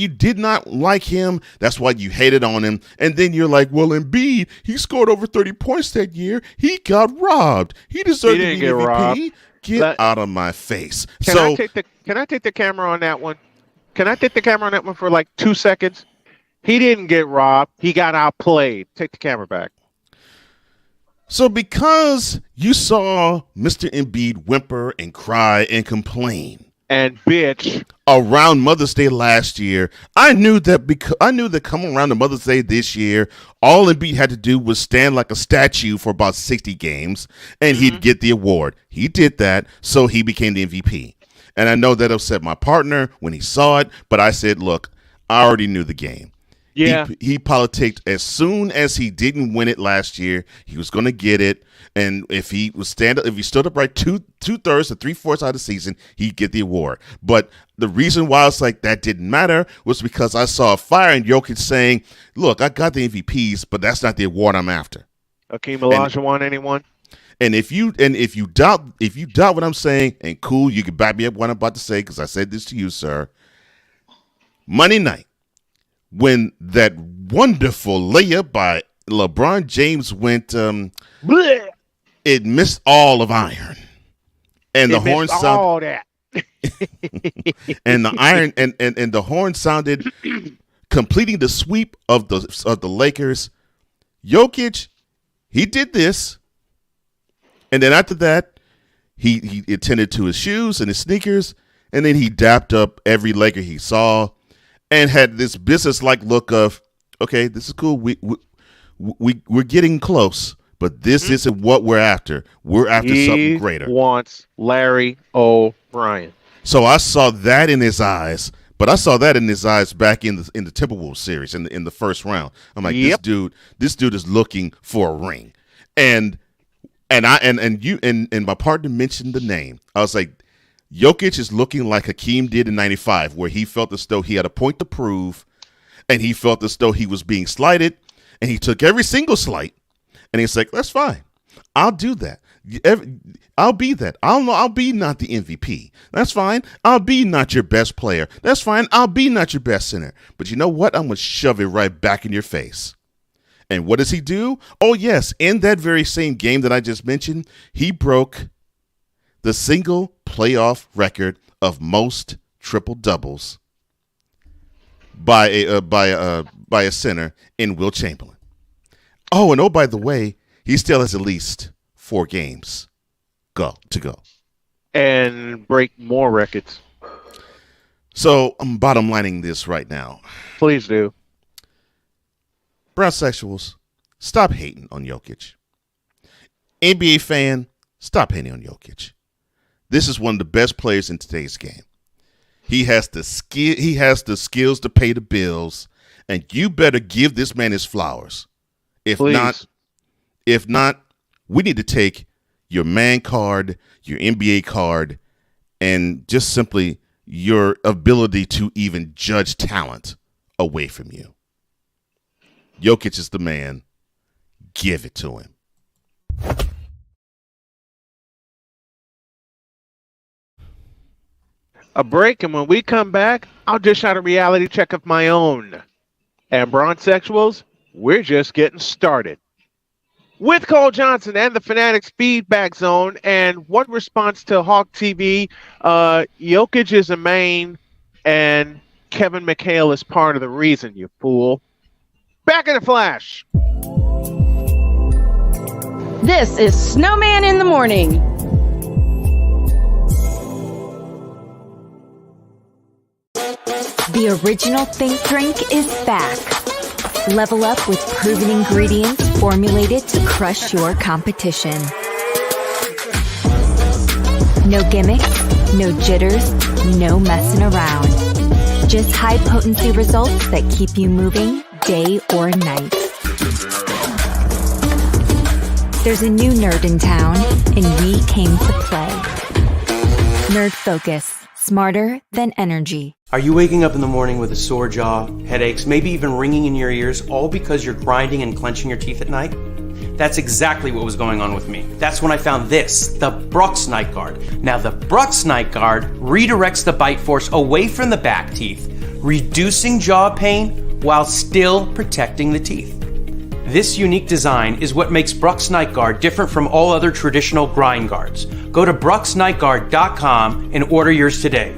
Speaker 23: did not like him. That's why you hated on him. And then you're like, well, Embiid, he scored over 30 points that year. He got robbed. He deserved to be MVP. Robbed. Get out of my face.
Speaker 1: Can I take the camera on that one? Can I take the camera on that one for like 2 seconds? He didn't get robbed. He got outplayed. Take the camera back.
Speaker 23: So because you saw Mr. Embiid whimper and cry and complain
Speaker 1: and bitch
Speaker 23: around Mother's Day last year, I knew that coming around to Mother's Day this year, all Embiid had to do was stand like a statue for about 60 games, and he'd get the award. He did that, so he became the MVP. And I know that upset my partner when he saw it, but I said, look, I already knew the game.
Speaker 1: Yeah,
Speaker 23: he politicked as soon as he didn't win it last year. He was going to get it, and if he stood up right 2/3 to 3/4 out of the season, he'd get the award. But the reason why I was like that didn't matter was because I saw a fire in Jokic saying, "Look, I got the MVPs, but that's not the award I'm after."
Speaker 1: Akeem Olajuwon, anyone?
Speaker 23: And if you doubt what I'm saying, and cool, you can back me up what I'm about to say because I said this to you, sir. Monday night, when that wonderful layup by LeBron James went, it missed all of iron, and the horn sounded
Speaker 1: all that,
Speaker 23: and the iron and the horn sounded, completing the sweep of the Lakers. Jokic, he did this, and then after that, he attended to his shoes and his sneakers, and then he dapped up every Laker he saw. And had this business-like look of, okay, this is cool. We're getting close, but this isn't what we're after. We're after something greater.
Speaker 1: He wants Larry O'Brien.
Speaker 23: So I saw that in his eyes, but I saw that in his eyes back in the Timberwolves series in the first round. I'm like, this dude is looking for a ring, and my partner mentioned the name. I was like, Jokic is looking like Hakeem did in 95, where he felt as though he had a point to prove, and he felt as though he was being slighted, and he took every single slight, and he's like, that's fine. I'll do that. I'll be that. I'll be not the MVP. That's fine. I'll be not your best player. That's fine. I'll be not your best center. But you know what? I'm going to shove it right back in your face. And what does he do? Oh, yes. In that very same game that I just mentioned, he broke the single playoff record of most triple doubles by a center in Will Chamberlain. Oh, and by the way, he still has at least 4 games to go.
Speaker 1: And break more records.
Speaker 23: So I'm bottom lining this right now.
Speaker 1: Please do.
Speaker 23: Brown sexuals, stop hating on Jokic. NBA fan, stop hating on Jokic. This is one of the best players in today's game. He has the skills to pay the bills, and you better give this man his flowers. If not, we need to take your man card, your NBA card, and just simply your ability to even judge talent away from you. Jokic is the man. Give it to him.
Speaker 1: A break, and when we come back, I'll dish out a reality check of my own. And Bronzexuals, we're just getting started. With Cole Johnson and the Fanatics Feedback Zone, and one response to Hawk TV, Jokic is a main, and Kevin McHale is part of the reason, you fool. Back in a flash.
Speaker 6: This is Snowman in the Morning.
Speaker 7: The original Think Drink is back. Level up with proven ingredients formulated to crush your competition. No gimmicks, no jitters, no messing around. Just high potency results that keep you moving day or night. There's a new nerd in town, and we came to play. Nerd Focus. Smarter than energy.
Speaker 17: Are you waking up in the morning with a sore jaw, headaches, maybe even ringing in your ears, all because you're grinding and clenching your teeth at night? That's exactly what was going on with me. That's when I found this, the Brux Night Guard. Now, the Brux Night Guard redirects the bite force away from the back teeth, reducing jaw pain while still protecting the teeth. This unique design is what makes Brux Night Guard different from all other traditional grind guards. Go to BruxNightGuard.com and order yours today.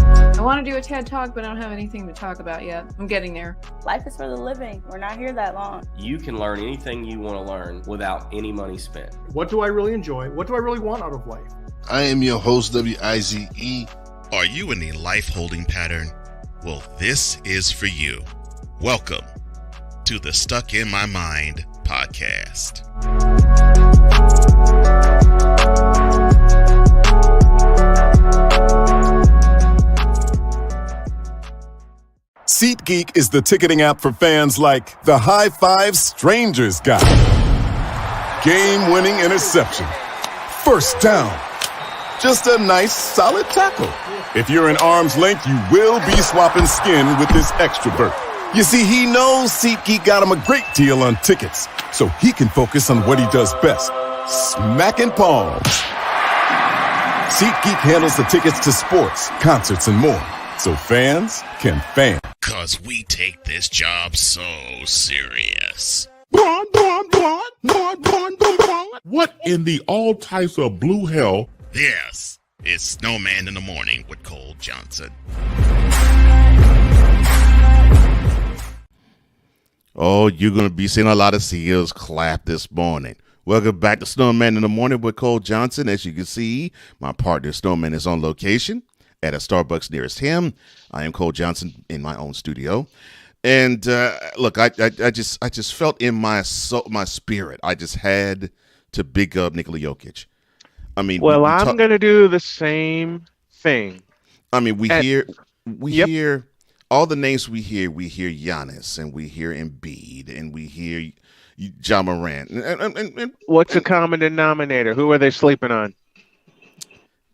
Speaker 18: I want to do a TED Talk, but I don't have anything to talk about yet. I'm getting there.
Speaker 19: Life is for the living. We're not here that long.
Speaker 20: You can learn anything you want to learn without any money spent.
Speaker 21: What do I really enjoy? What do I really want out of life?
Speaker 22: I am your host, WIZE.
Speaker 9: Are you in a life holding pattern? Well, this is for you. Welcome to the Stuck in My Mind podcast.
Speaker 24: SeatGeek is the ticketing app for fans like the High Five Strangers guy. Game-winning interception. First down. Just a nice, solid tackle. If you're in arm's length, you will be swapping skin with this extrovert. You see, he knows SeatGeek got him a great deal on tickets, so he can focus on what he does best, smacking palms. SeatGeek handles the tickets to sports, concerts, and more, so fans can fan.
Speaker 9: 'Cause we take this job so serious.
Speaker 25: What in the all types of blue hell?
Speaker 9: Yes, it's Snowman in the Morning with Cole Johnson.
Speaker 23: Oh, you're going to be seeing a lot of CEOs clap this morning. Welcome back to Snowman in the Morning with Cole Johnson. As you can see, my partner Snowman is on location at a Starbucks nearest him. I am Cole Johnson in my own studio. And look, I just felt in my soul, my spirit, I just had to big up Nikola Jokic. I mean,
Speaker 1: well, I'm going to do the same thing.
Speaker 23: I mean, we hear all the names we hear Giannis, and we hear Embiid, and we hear Ja Morant. And
Speaker 1: what's the common denominator? Who are they sleeping on?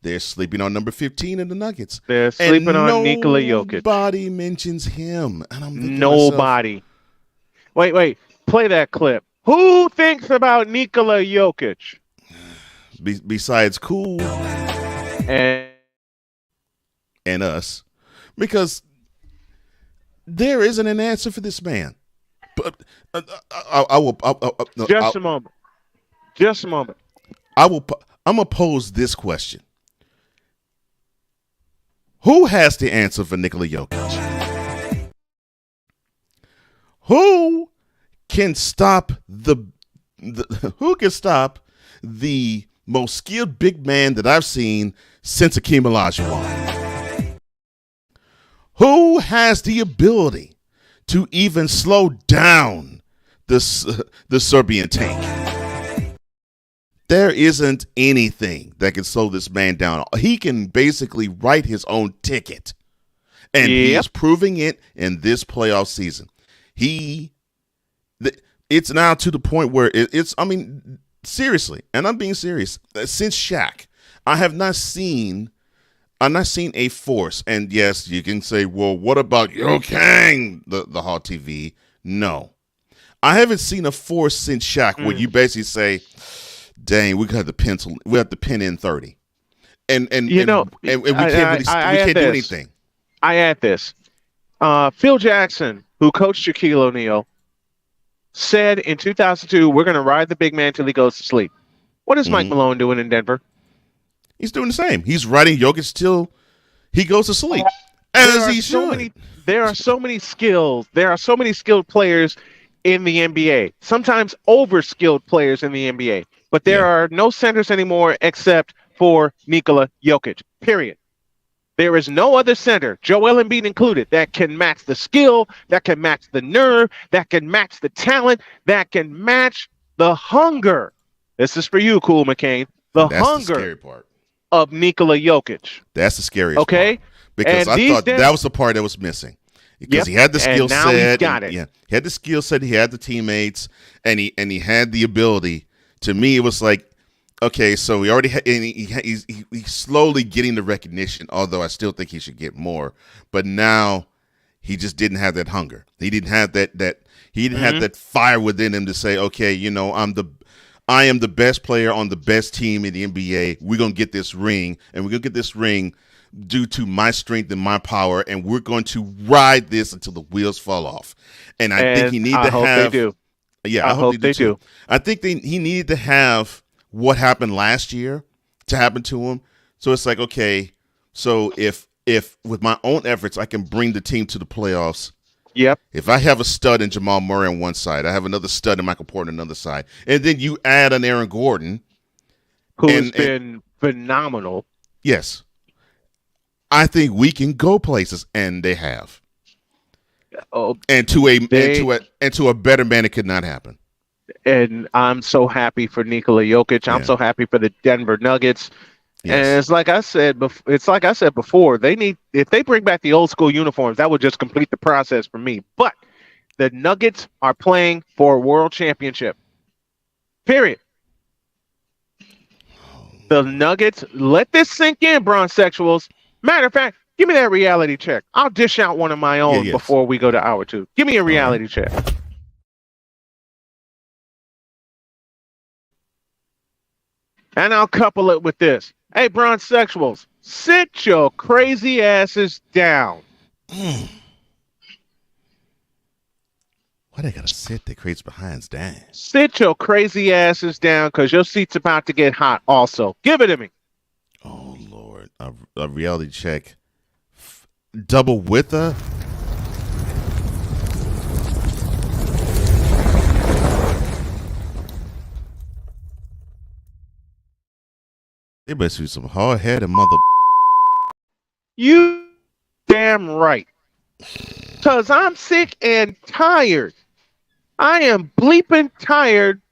Speaker 23: They're sleeping on number 15 in the Nuggets.
Speaker 1: They're sleeping on Nikola Jokic.
Speaker 23: Nobody mentions him. And I'm thinking
Speaker 1: Nobody. Wait. Play that clip. Who thinks about Nikola Jokic?
Speaker 23: Besides Cool
Speaker 1: and
Speaker 23: us, because there isn't an answer for this man. But I will.
Speaker 1: Just a moment.
Speaker 23: I'm gonna pose this question: who has the answer for Nikola Jokic? Who can stop who can stop the most skilled big man that I've seen since Akeem Olajuwon? Who has the ability to even slow down the Serbian tank? There isn't anything that can slow this man down. He can basically write his own ticket. And he is proving it in this playoff season. It's now to the point where seriously, and I'm being serious, since Shaq, I've not seen a force. And yes, you can say, well, what about Yo Kang, the Hall TV? No. I haven't seen a force since Shaq where you basically say, dang, we have to pin in 30. And we can't do anything.
Speaker 1: I add this. Phil Jackson, who coached Shaquille O'Neal, said in 2002, we're going to ride the big man till he goes to sleep. What is Mike Malone doing in Denver?
Speaker 23: He's doing the same. He's riding Jokic till he goes to sleep. As he should.
Speaker 1: There are so many skills. There are so many skilled players in the NBA. Sometimes over-skilled players in the NBA. But there are no centers anymore except for Nikola Jokic. Period. There is no other center, Joel Embiid included, that can match the skill, that can match the nerve, that can match the talent, that can match the hunger. This is for you, Cool McCain. That's hunger
Speaker 23: the scary part
Speaker 1: of Nikola Jokic.
Speaker 23: That's the scariest part. Because I thought that was the part that was missing. Because he had the skill set.
Speaker 1: He's got it.
Speaker 23: Yeah, he had the skill set. He had the teammates, and he had the ability. To me, it was like, okay, so he already he's slowly getting the recognition. Although I still think he should get more. But now he just didn't have that hunger. He didn't have that. He didn't have that fire within him to say, okay, I am the best player on the best team in the NBA. We're gonna get this ring, and we're gonna get this ring due to my strength and my power, and we're going to ride this until the wheels fall off. And I think he needed to have.
Speaker 1: They do.
Speaker 23: Yeah, I hope they do. I think he needed to have what happened last year to happen to him. So it's like, okay, so if with my own efforts I can bring the team to the playoffs.
Speaker 1: Yep.
Speaker 23: If I have a stud in Jamal Murray on one side, I have another stud in Michael Porter on another side, and then you add an Aaron Gordon,
Speaker 1: who's been phenomenal.
Speaker 23: Yes. I think we can go places, and they have. And to a better man, it could not happen.
Speaker 1: And I'm so happy for Nikola Jokic. I'm so happy for the Denver Nuggets. Yes. And it's like I said before. If they bring back the old school uniforms, that would just complete the process for me. But the Nuggets are playing for a world championship. Period. The Nuggets, let this sink in, bronzesexuals. Matter of fact, give me that reality check. I'll dish out one of my own before we go to hour 2. Give me a reality check. And I'll couple it with this. Hey, bronzesexuals, sit your crazy asses down.
Speaker 23: Why they gotta sit their crazy behinds down?
Speaker 1: Sit your crazy asses down, because your seat's about to get hot also. Give it to me.
Speaker 23: Oh, Lord. A reality check. Double with a... They must be some hard-headed mother...
Speaker 1: You damn right. Because I'm sick and tired. I am bleeping tired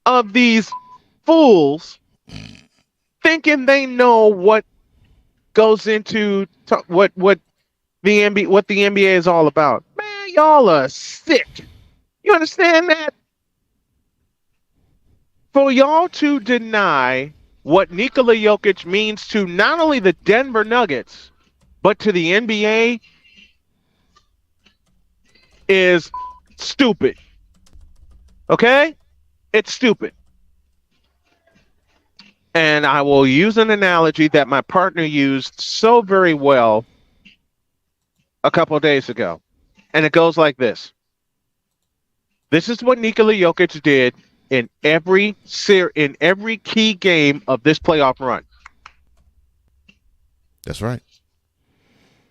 Speaker 1: of these fools thinking they know what goes into what the NBA is all about. Man, y'all are sick. You understand that? For y'all to deny what Nikola Jokic means to not only the Denver Nuggets, but to the NBA is stupid. Okay? It's stupid. And I will use an analogy that my partner used so very well a couple of days ago. And it goes like this. This is what Nikola Jokic did in every key game of this playoff run.
Speaker 23: That's right.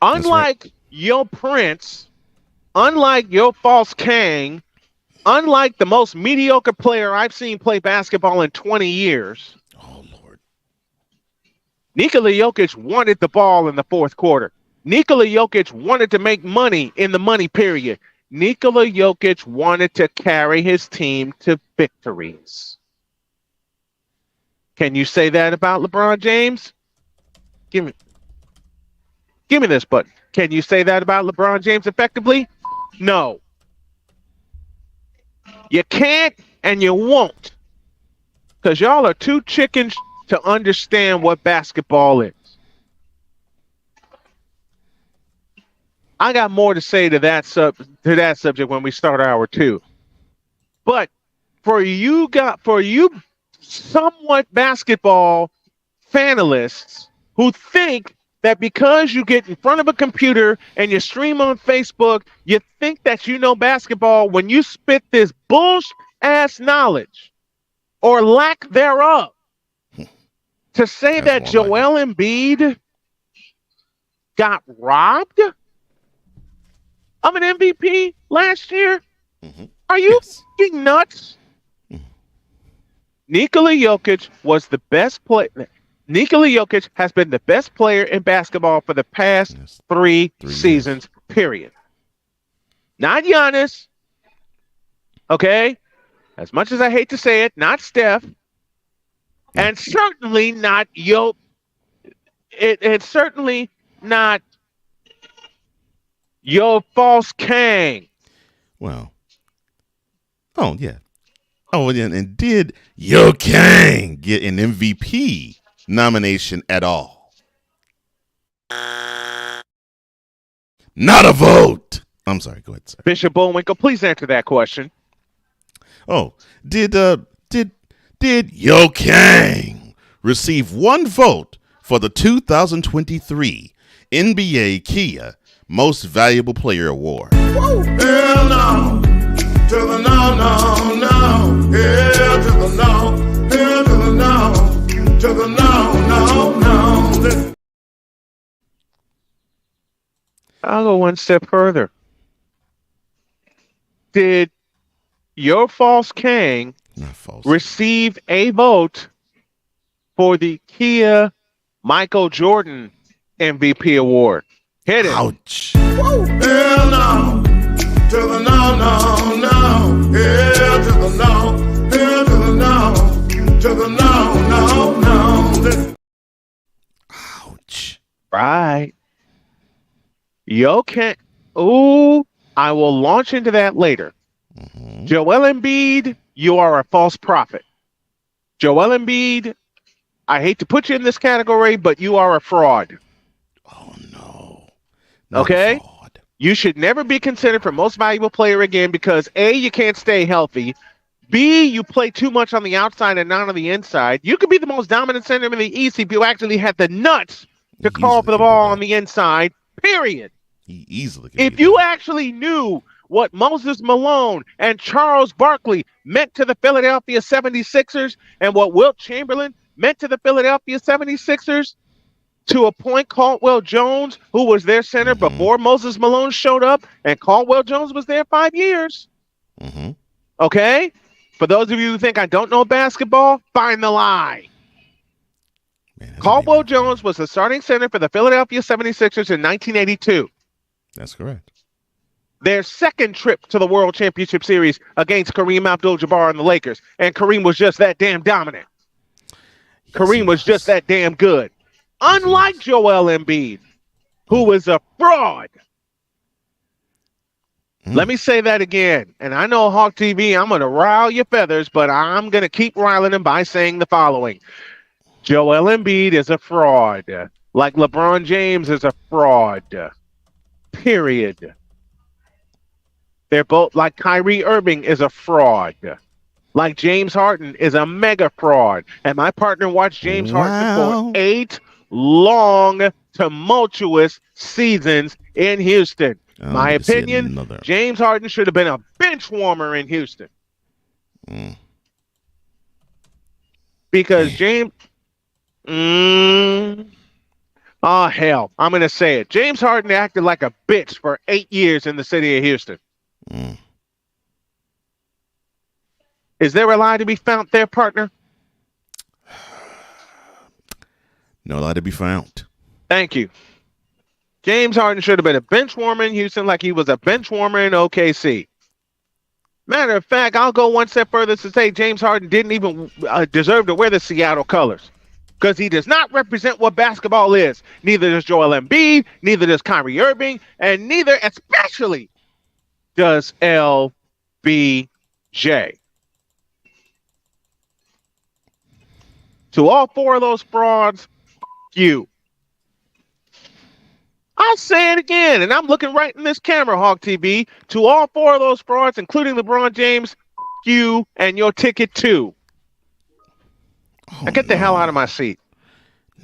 Speaker 1: Unlike your Prince, unlike your False Kang, unlike the most mediocre player I've seen play basketball in 20 years.
Speaker 23: Oh, Lord.
Speaker 1: Nikola Jokic wanted the ball in the fourth quarter. Nikola Jokic wanted to make money in the money period. Nikola Jokic wanted to carry his team to victories. Can you say that about LeBron James? Give me this button. Can you say that about LeBron James effectively? No. You can't and you won't. Because y'all are too chickens to understand what basketball is. I got more to say to that subject when we start hour 2. But for you somewhat basketball fanalists who think that because you get in front of a computer and you stream on Facebook, you think that you know basketball when you spit this bullshit-ass knowledge or lack thereof to say that Joel Embiid got robbed of an MVP last year? Are you fucking nuts? Nikola Jokic was the best player. Nikola Jokic has been the best player in basketball for the past three seasons, period. Not Giannis. Okay? As much as I hate to say it, not Steph. And certainly not it's certainly not your False Kang.
Speaker 23: Well. Oh, yeah. Oh, and did Yo Kang get an MVP nomination at all? Not a vote. I'm sorry. Go ahead, sir.
Speaker 1: Bishop Bullwinkle, please answer that question.
Speaker 23: Oh, did Yo Kang receive one vote for the 2023 NBA Kia Most Valuable Player Award?
Speaker 24: Hell no. To the no, no, no. Hell to the no. Hell to the no. To the no, no, no.
Speaker 1: I'll go one step further. Did your False Kang receive a vote for the Kia Michael Jordan MVP award? Hit it.
Speaker 23: Ouch.
Speaker 24: Hell no. To the no, no, no. Hell to the no. Hell to the no. To the no, no, no.
Speaker 23: Ouch.
Speaker 1: Right. Yo Kang. Ooh, I will launch into that later. Joel Embiid, you are a false prophet. Joel Embiid, I hate to put you in this category, but you are a fraud.
Speaker 23: Oh, no.
Speaker 1: Okay? You should never be considered for most valuable player again because A, you can't stay healthy. B, you play too much on the outside and not on the inside. You could be the most dominant center in the East if you actually had the nuts to call for the ball on the inside, period.
Speaker 23: Easily.
Speaker 1: If you actually knew what Moses Malone and Charles Barkley meant to the Philadelphia 76ers and what Wilt Chamberlain meant to the Philadelphia 76ers, to appoint Caldwell Jones, who was their center before Moses Malone showed up, and Caldwell Jones was there 5 years. Okay? For those of you who think I don't know basketball, find the lie. Caldwell Jones was the starting center for the Philadelphia 76ers in 1982.
Speaker 23: That's correct.
Speaker 1: Their second trip to the World Championship Series against Kareem Abdul-Jabbar and the Lakers. And Kareem was just that damn dominant. Kareem was just that damn good. Unlike Joel Embiid, who was a fraud. Let me say that again. And I know Hawk TV, I'm going to rile your feathers, but I'm going to keep riling them by saying the following. Joel Embiid is a fraud. Like LeBron James is a fraud. Period. They're both like Kyrie Irving is a fraud. Like James Harden is a mega fraud. And my partner watched James Harden for 8 long, tumultuous seasons in Houston. My opinion, James Harden should have been a bench warmer in Houston. Because James... Oh, hell. I'm going to say it. James Harden acted like a bitch for 8 years in the city of Houston. Is there a lie to be found there, partner?
Speaker 23: No lie to be found.
Speaker 1: Thank you. James Harden should have been a bench warmer in Houston like he was a bench warmer in OKC. Matter of fact, I'll go one step further to say James Harden didn't even deserve to wear the Seattle colors. Because he does not represent what basketball is. Neither does Joel Embiid, neither does Kyrie Irving, and neither, especially, does LBJ. To all 4 of those frauds, you. I'll say it again, and I'm looking right in this camera, Hawk TV. To all 4 of those frauds, including LeBron James, you and your ticket too. Now get the hell out of my seat.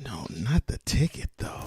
Speaker 23: No, not the ticket, though.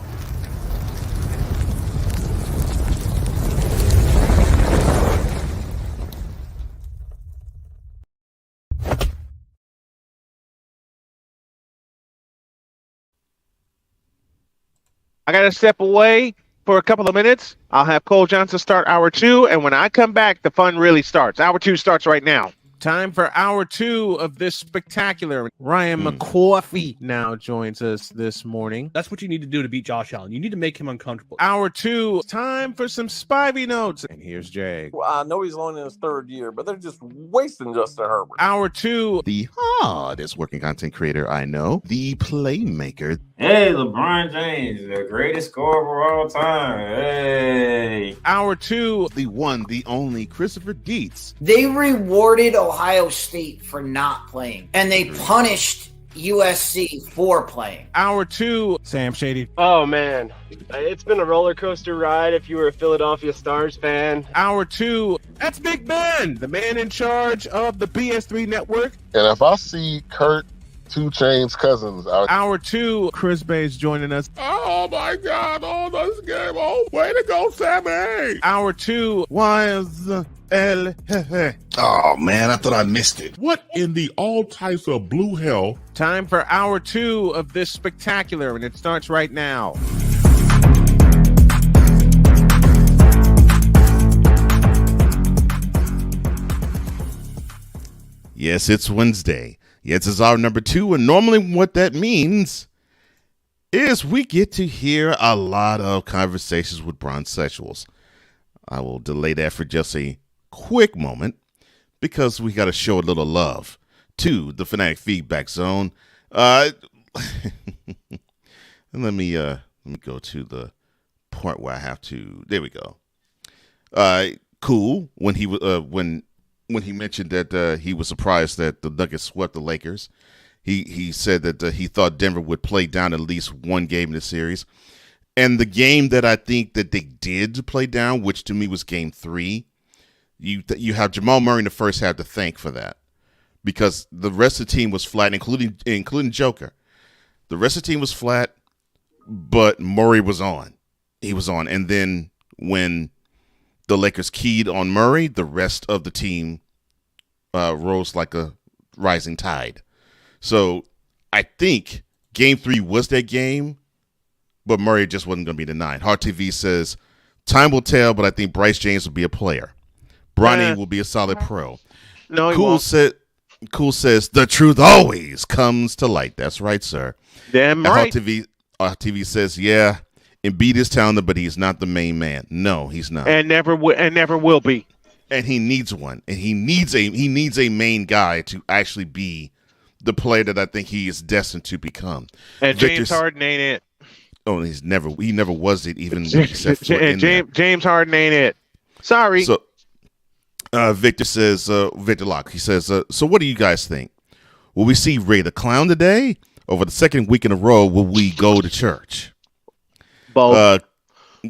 Speaker 1: I got to step away for a couple of minutes. I'll have Cole Johnson start hour 2, and when I come back, the fun really starts. Hour 2 starts right now. Time for hour 2 of this spectacular. Ryan McCoffey now joins us this morning.
Speaker 5: That's what you need to do to beat Josh Allen. You need to make him uncomfortable.
Speaker 1: Hour 2, time for some Spivey notes. And here's Jay.
Speaker 8: Well, I know he's only in his 3rd year, but they're just wasting Justin Herbert.
Speaker 1: Hour 2,
Speaker 23: the hardest working content creator I know, the playmaker.
Speaker 10: Hey, LeBron James, the greatest scorer of all time. Hey.
Speaker 1: Hour 2,
Speaker 23: the one, the only Christopher Dietz.
Speaker 11: They rewarded Ohio State for not playing, and they punished USC for playing.
Speaker 1: Hour 2, Sam Shady.
Speaker 12: Oh, man. It's been a roller coaster ride if you were a Philadelphia Stars fan.
Speaker 1: Hour 2, that's Big Ben, the man in charge of the BS3 network.
Speaker 22: And if I see Kurt 2 Chainz Cousins out.
Speaker 1: Hour 2, Chris Bay's joining us.
Speaker 25: Oh my God! Oh, this game! Oh, way to go, Sammy!
Speaker 1: Hour 2, was El Jefe.
Speaker 22: Oh man, I thought I missed it.
Speaker 25: What in the all types of blue hell?
Speaker 1: Time for hour 2 of this spectacular, and it starts right now.
Speaker 23: Yes, it's Wednesday. Yes, it's our number 2, and normally what that means is we get to hear a lot of conversations with bronsexuals. I will delay that for just a quick moment because we got to show a little love to the Fanatic Feedback Zone. And let me go to the point where I have to. There we go. Cool. When he when he mentioned that he was surprised that the Nuggets swept the Lakers, he said that he thought Denver would play down at least one game in the series. And the game that I think that they did play down, which to me was game 3, you have Jamal Murray in the first half to thank for that, because the rest of the team was flat, including Joker. The rest of the team was flat, but Murray was on. He was on. And then when the Lakers keyed on Murray, the rest of the team rose like a rising tide. So I think game 3 was that game, but Murray just wasn't going to be the 9. Hard TV says, time will tell, but I think Bryce James will be a player. Bronny will be a solid pro.
Speaker 1: No, he won't.
Speaker 23: Cool says, the truth always comes to light. That's right, sir.
Speaker 1: Damn right.
Speaker 23: Hard TV says, yeah, Embiid is talented, but he's not the main man. No, he's not.
Speaker 1: And never will be.
Speaker 23: And he needs one. And he needs a main guy to actually be the player that I think he is destined to become.
Speaker 1: And James Harden ain't it.
Speaker 23: Oh, he never was it, even except for
Speaker 1: James Harden ain't it. Sorry.
Speaker 23: So Victor says, Victor Locke, he says, so what do you guys think? Will we see Ray the Clown today, over the second week in a row will we go to church?
Speaker 1: Both.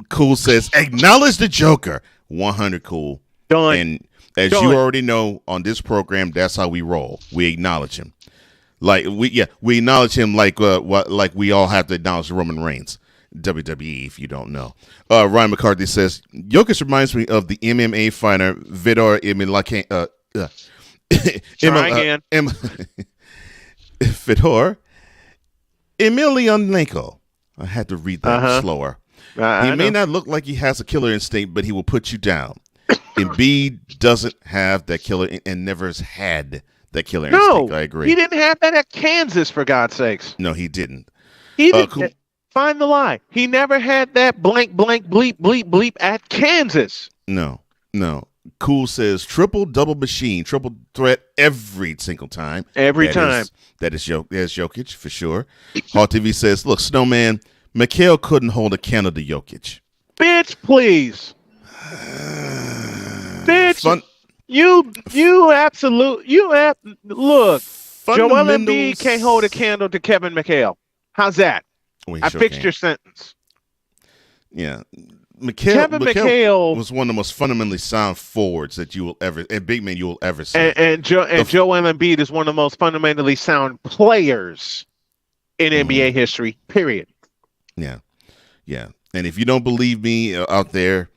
Speaker 23: Cool says, acknowledge the Joker. 100 Cool.
Speaker 1: Done.
Speaker 23: And as
Speaker 1: Done.
Speaker 23: you already know on this program, that's how we roll. We acknowledge him. We acknowledge him like we all have to acknowledge Roman Reigns. WWE, if you don't know. Ryan McCarthy says, Jokic reminds me of the MMA fighter Vidor Fedor Emelianenko. I had to read that slower. He may not look like he has a killer instinct, but he will put you down. Embiid doesn't have that killer and never has had that killer instinct. I agree.
Speaker 1: He didn't have that at Kansas, for God's sakes.
Speaker 23: No, he didn't.
Speaker 1: He didn't. Cool. Find the lie. He never had that blank, bleep, bleep at Kansas.
Speaker 23: No. Cool says triple double machine, triple threat every single time.
Speaker 1: Every time.
Speaker 23: There's Jokic for sure. Hall TV says, look, Snowman, Mikhail couldn't hold a candle to Jokic.
Speaker 1: Bitch, please. Bitch. Look. Joel Embiid can't hold a candle to Kevin McHale. How's that? I fixed your sentence.
Speaker 23: Yeah.
Speaker 1: Kevin McHale
Speaker 23: was one of the most fundamentally sound forwards that you will ever, and big man you will ever see.
Speaker 1: And Joel Embiid is one of the most fundamentally sound players in NBA history, period.
Speaker 23: Yeah. And if you don't believe me out there,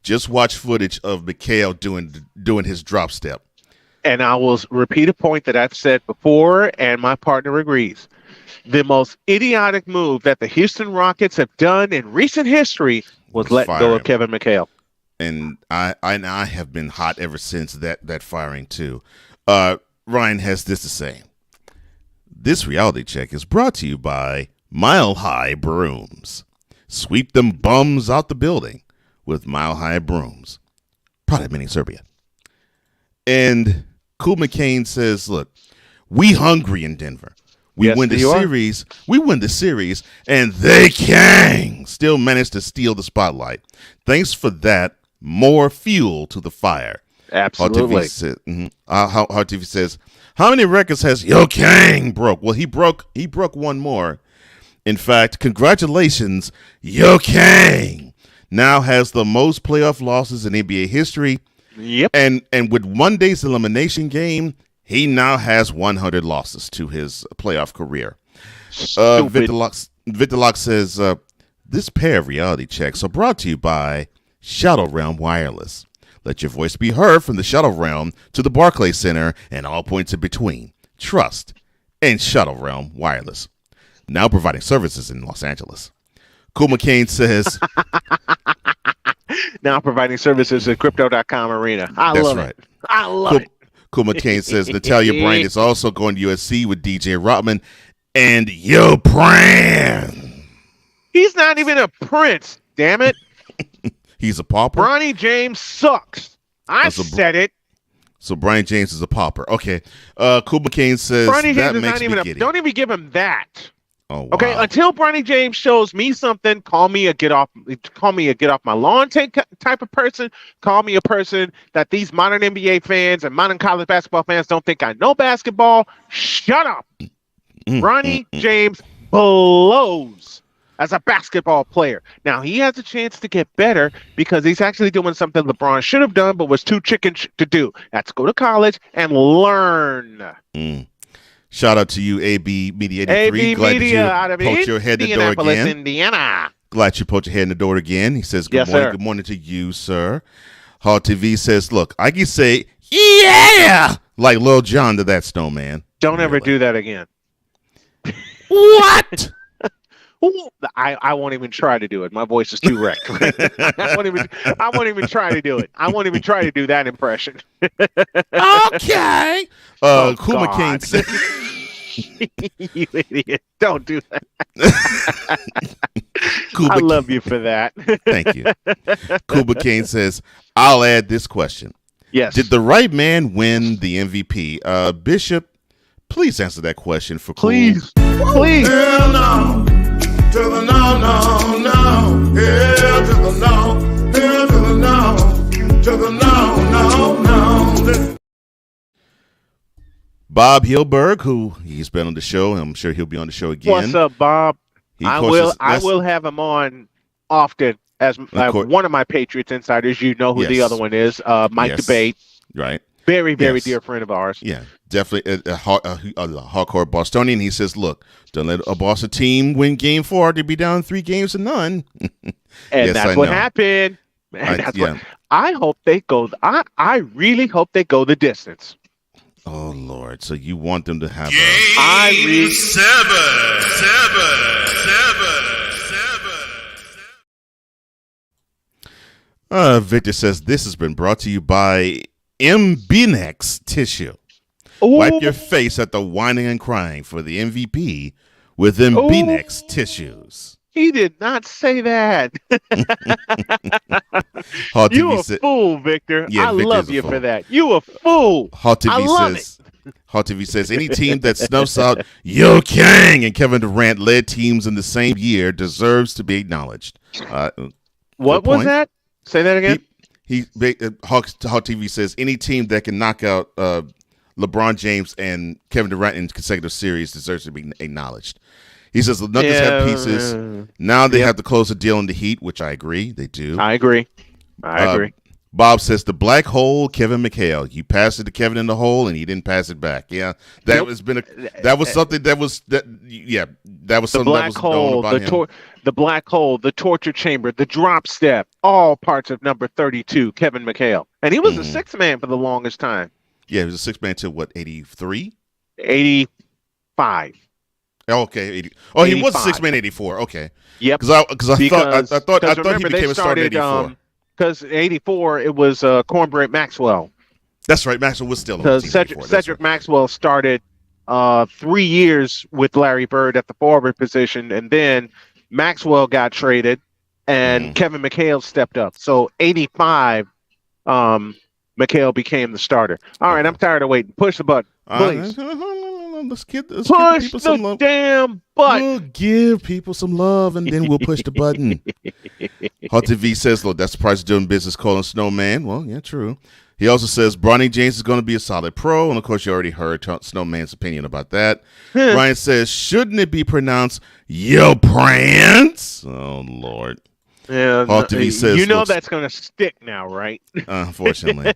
Speaker 23: just watch footage of Mikhail doing his drop step.
Speaker 1: And I will repeat a point that I've said before, and my partner agrees. The most idiotic move that the Houston Rockets have done in recent history was let go of Kevin McHale.
Speaker 23: And I have been hot ever since that firing too. Ryan has this to say. This reality check is brought to you by Mile High Brooms. Sweep them bums out the building with Mile High Brooms. Product made in Serbia. And Cool McCain says, look, we hungry in Denver. We win the series, and they still managed to steal the spotlight. Thanks for that. More fuel to the fire.
Speaker 1: Absolutely.
Speaker 23: Hard TV says, how many records has Yo Kang broke? Well, he broke one more. In fact, congratulations, Yo Kang now has the most playoff losses in NBA history.
Speaker 1: Yep.
Speaker 23: And with one day's elimination game, he now has 100 losses to his playoff career. Vitalox says, this pair of reality checks are brought to you by Shadow Realm Wireless. Let your voice be heard from the Shadow Realm to the Barclays Center and all points in between. Trust and Shadow Realm Wireless. Now providing services in Los Angeles. Cool McCain says,
Speaker 1: now providing services at Crypto.com Arena. I love it.
Speaker 23: Cool McCain says Natalia Bryant is also going to USC with DJ Rodman and Yo Pran.
Speaker 1: He's not even a prince, damn it.
Speaker 23: He's a pauper?
Speaker 1: Bronny James sucks. I said it.
Speaker 23: So Brian James is a pauper. Okay. Cool McCain says
Speaker 1: Bronny
Speaker 23: that
Speaker 1: James
Speaker 23: makes
Speaker 1: is not
Speaker 23: me
Speaker 1: even don't even give him that.
Speaker 23: Oh, wow.
Speaker 1: Okay, until Bronny James shows me something, call me a get off my lawn type of person. Call me a person that these modern NBA fans and modern college basketball fans don't think I know basketball. Shut up. Bronny James blows as a basketball player. Now he has a chance to get better because he's actually doing something LeBron should have done but was too chicken to do. That's go to college and learn.
Speaker 23: Shout out to you, AB Media 83.
Speaker 1: AB
Speaker 23: Glad
Speaker 1: Media
Speaker 23: that
Speaker 1: out of
Speaker 23: you poked your head in the door again.
Speaker 1: Indiana.
Speaker 23: Glad you poked your head in the door again. He says, good morning. Sir. Good morning to you, sir. Hall TV says, look, I can say, yeah, like Lil Jon to that Snowman.
Speaker 1: Don't ever do that again.
Speaker 23: What?
Speaker 1: I won't even try to do it. My voice is too wrecked. I won't even try to do it. I won't even try to do that impression.
Speaker 23: Okay. Cool McCain said,
Speaker 1: you idiot. Don't do that. I love you for that.
Speaker 23: Thank you. Cool McCain says, I'll add this question.
Speaker 1: Yes.
Speaker 23: Did the right man win the MVP? Bishop, please answer that question for Cool.
Speaker 1: Please.
Speaker 25: Hell no. To the no, no, no. Hell to the no. Hell to the no. To the no, no, no.
Speaker 23: Bob Hilberg, who he's been on the show, and I'm sure he'll be on the show again.
Speaker 1: What's up, Bob?
Speaker 23: He,
Speaker 1: I will have him on often as one of my Patriots insiders. You know who the other one is, Mike Debate.
Speaker 23: Right.
Speaker 1: Very dear friend of ours.
Speaker 23: Yeah, definitely a hardcore Bostonian. He says, look, don't let a Boston team win game 4 to be down 3-0.
Speaker 1: And that's what happened. Man, I hope they go. I really hope they go the distance.
Speaker 23: Oh, Lord. So you want them to have
Speaker 9: Game 7.
Speaker 23: Victor says this has been brought to you by MBNex Tissue.
Speaker 1: Ooh.
Speaker 23: Wipe your face at the whining and crying for the MVP with MBNex tissues.
Speaker 1: He did not say that. You a fool, Victor.
Speaker 23: Yeah,
Speaker 1: I
Speaker 23: Victor's
Speaker 1: love
Speaker 23: a
Speaker 1: you
Speaker 23: fool.
Speaker 1: for that. You a fool.
Speaker 23: Hot TV says any team that snuffs out Yo Kang and Kevin Durant led teams in the same year deserves to be acknowledged.
Speaker 1: What was that? Say that again.
Speaker 23: Hot TV says any team that can knock out LeBron James and Kevin Durant in consecutive series deserves to be acknowledged. He says the Nuggets have pieces. Now they have to close the deal in the Heat, which I agree. They do.
Speaker 1: I agree.
Speaker 23: Bob says the black hole, Kevin McHale. You passed it to Kevin in the hole, and he didn't pass it back. Yeah, that was something that was something that was known about him.
Speaker 1: The black hole, the torture chamber, the drop step, all parts of number 32, Kevin McHale, and he was the sixth man for the longest time.
Speaker 23: Yeah, he was a sixth man till what, 83?
Speaker 1: 85.
Speaker 23: Okay, 80. Oh, 85. He was a six man 84. Okay.
Speaker 1: Yep.
Speaker 23: Because I thought he became a starter 84.
Speaker 1: Because 84 it was Cornbread Maxwell.
Speaker 23: That's right. Maxwell was still on
Speaker 1: Cedric Maxwell started 3 years with Larry Bird at the forward position, and then Maxwell got traded, and Kevin McHale stepped up. So 85, McHale became the starter. All right, I'm tired of waiting. Push the button, please.
Speaker 23: Let's
Speaker 1: push the damn button.
Speaker 23: We'll give people some love, and then we'll push the button. Hunter V says, look, that's the price of doing business calling Snowman. Well, yeah, true. He also says Bronny James is going to be a solid pro, and of course you already heard Snowman's opinion about that. Ryan says, shouldn't it be pronounced Yo Prance? Oh, Lord.
Speaker 1: Yeah,
Speaker 23: TV says,
Speaker 1: that's going to stick now, right?
Speaker 23: Unfortunately.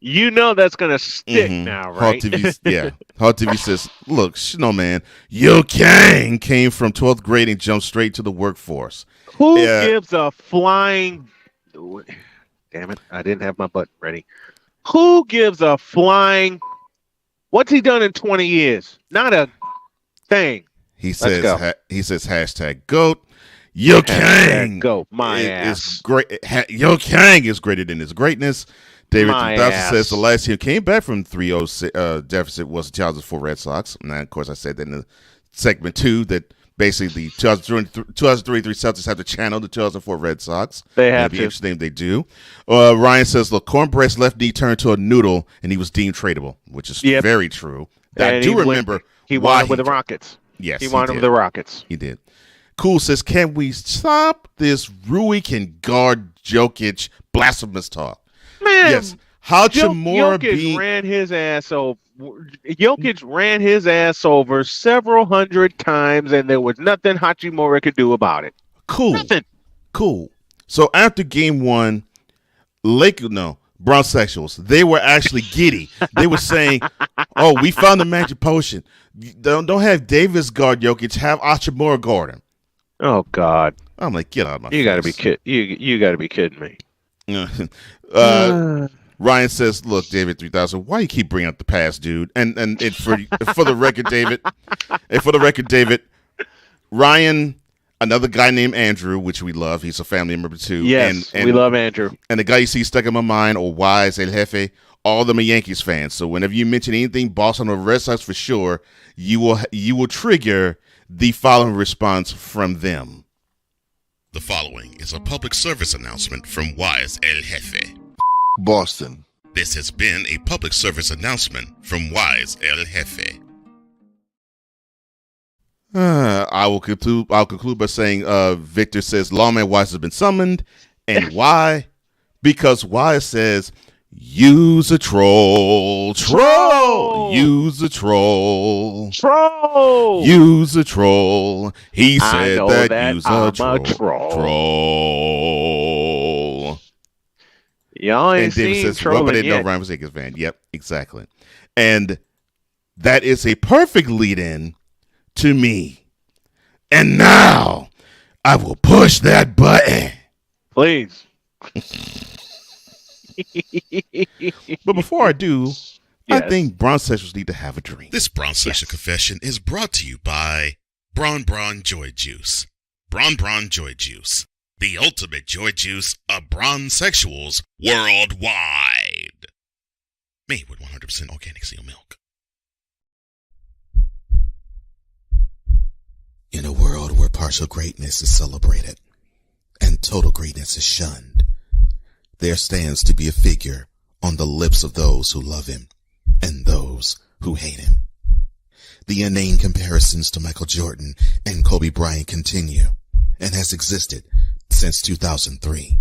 Speaker 1: You know that's going to stick now, right?
Speaker 23: Hot TV says, look, Snowman, Yo Kang came from 12th grade and jumped straight to the workforce.
Speaker 1: Who gives a flying... Damn it, I didn't have my button ready. Who gives a flying... What's he done in 20 years? Not a thing.
Speaker 23: He says hashtag GOAT. Yo Kang
Speaker 1: GOAT, my ass.
Speaker 23: Is great. Yo Kang is greater than his greatness. David 2000 says the last team came back from 3-0 deficit was the 2004 Red Sox. And of course, I said that in the segment 2 that basically the 2003 Celtics have to channel the 2004 Red Sox.
Speaker 1: They have to.
Speaker 23: Interesting if they do. Ryan says, look, Cornbread's left knee turned to a noodle and he was deemed tradable, which is very true. I do remember
Speaker 1: he wanted with the Rockets.
Speaker 23: Yes,
Speaker 1: he wanted with the Rockets.
Speaker 23: He did. Cool says, can we stop this Rui can guard Jokic blasphemous talk?
Speaker 1: Man,
Speaker 23: yes.
Speaker 1: Jokic ran his ass over. Jokic ran his ass over several hundred times, and there was nothing Hachimura could do about it.
Speaker 23: Cool.
Speaker 1: Nothing.
Speaker 23: Cool. So after game 1, Brownsexuals, they were actually giddy. They were saying, "Oh, we found the magic potion. Don't have Davis guard Jokic. Have Hachimura guard him."
Speaker 1: Oh God!
Speaker 23: I'm like, get out of my face.
Speaker 1: You got to be kidding. You got to be kidding me.
Speaker 23: Ryan says, "Look, David 3000, why you keep bringing up the past, dude?" And for the record, David, Ryan, another guy named Andrew, which we love. He's a family member too.
Speaker 1: Yes,
Speaker 23: and
Speaker 1: we love Andrew.
Speaker 23: And the guy you see stuck in my mind, or Wise El Jefe, all of them are Yankees fans. So whenever you mention anything Boston or Red Sox, for sure, you will trigger the following response from them.
Speaker 9: The following is a public service announcement from Wise El Jefe.
Speaker 22: Boston.
Speaker 9: This has been a public service announcement from Wise El Jefe.
Speaker 23: I'll conclude by saying Victor says Lawman Wise has been summoned. And why? Because Wise says Use a troll. Use a troll. Use a troll. He said use a troll.
Speaker 1: Y'all ain't
Speaker 23: And David
Speaker 1: seen
Speaker 23: says, well, but
Speaker 1: trolling
Speaker 23: they know
Speaker 1: yet.
Speaker 23: Ryan was a Lakers fan. Yep, exactly. And that is a perfect lead-in to me. And now I will push that button.
Speaker 1: Please.
Speaker 23: But before I do, I think Bronzesexuals need to have a drink.
Speaker 9: This Bronzesexual confession is brought to you by Bron Joy Juice. Bron Joy Juice. The ultimate joy juice of Bronzesexuals worldwide. Made with 100% organic seal milk.
Speaker 3: In a world where partial greatness is celebrated and total greatness is shunned, there stands to be a figure on the lips of those who love him and those who hate him. The inane comparisons to Michael Jordan and Kobe Bryant continue and has existed since 2003.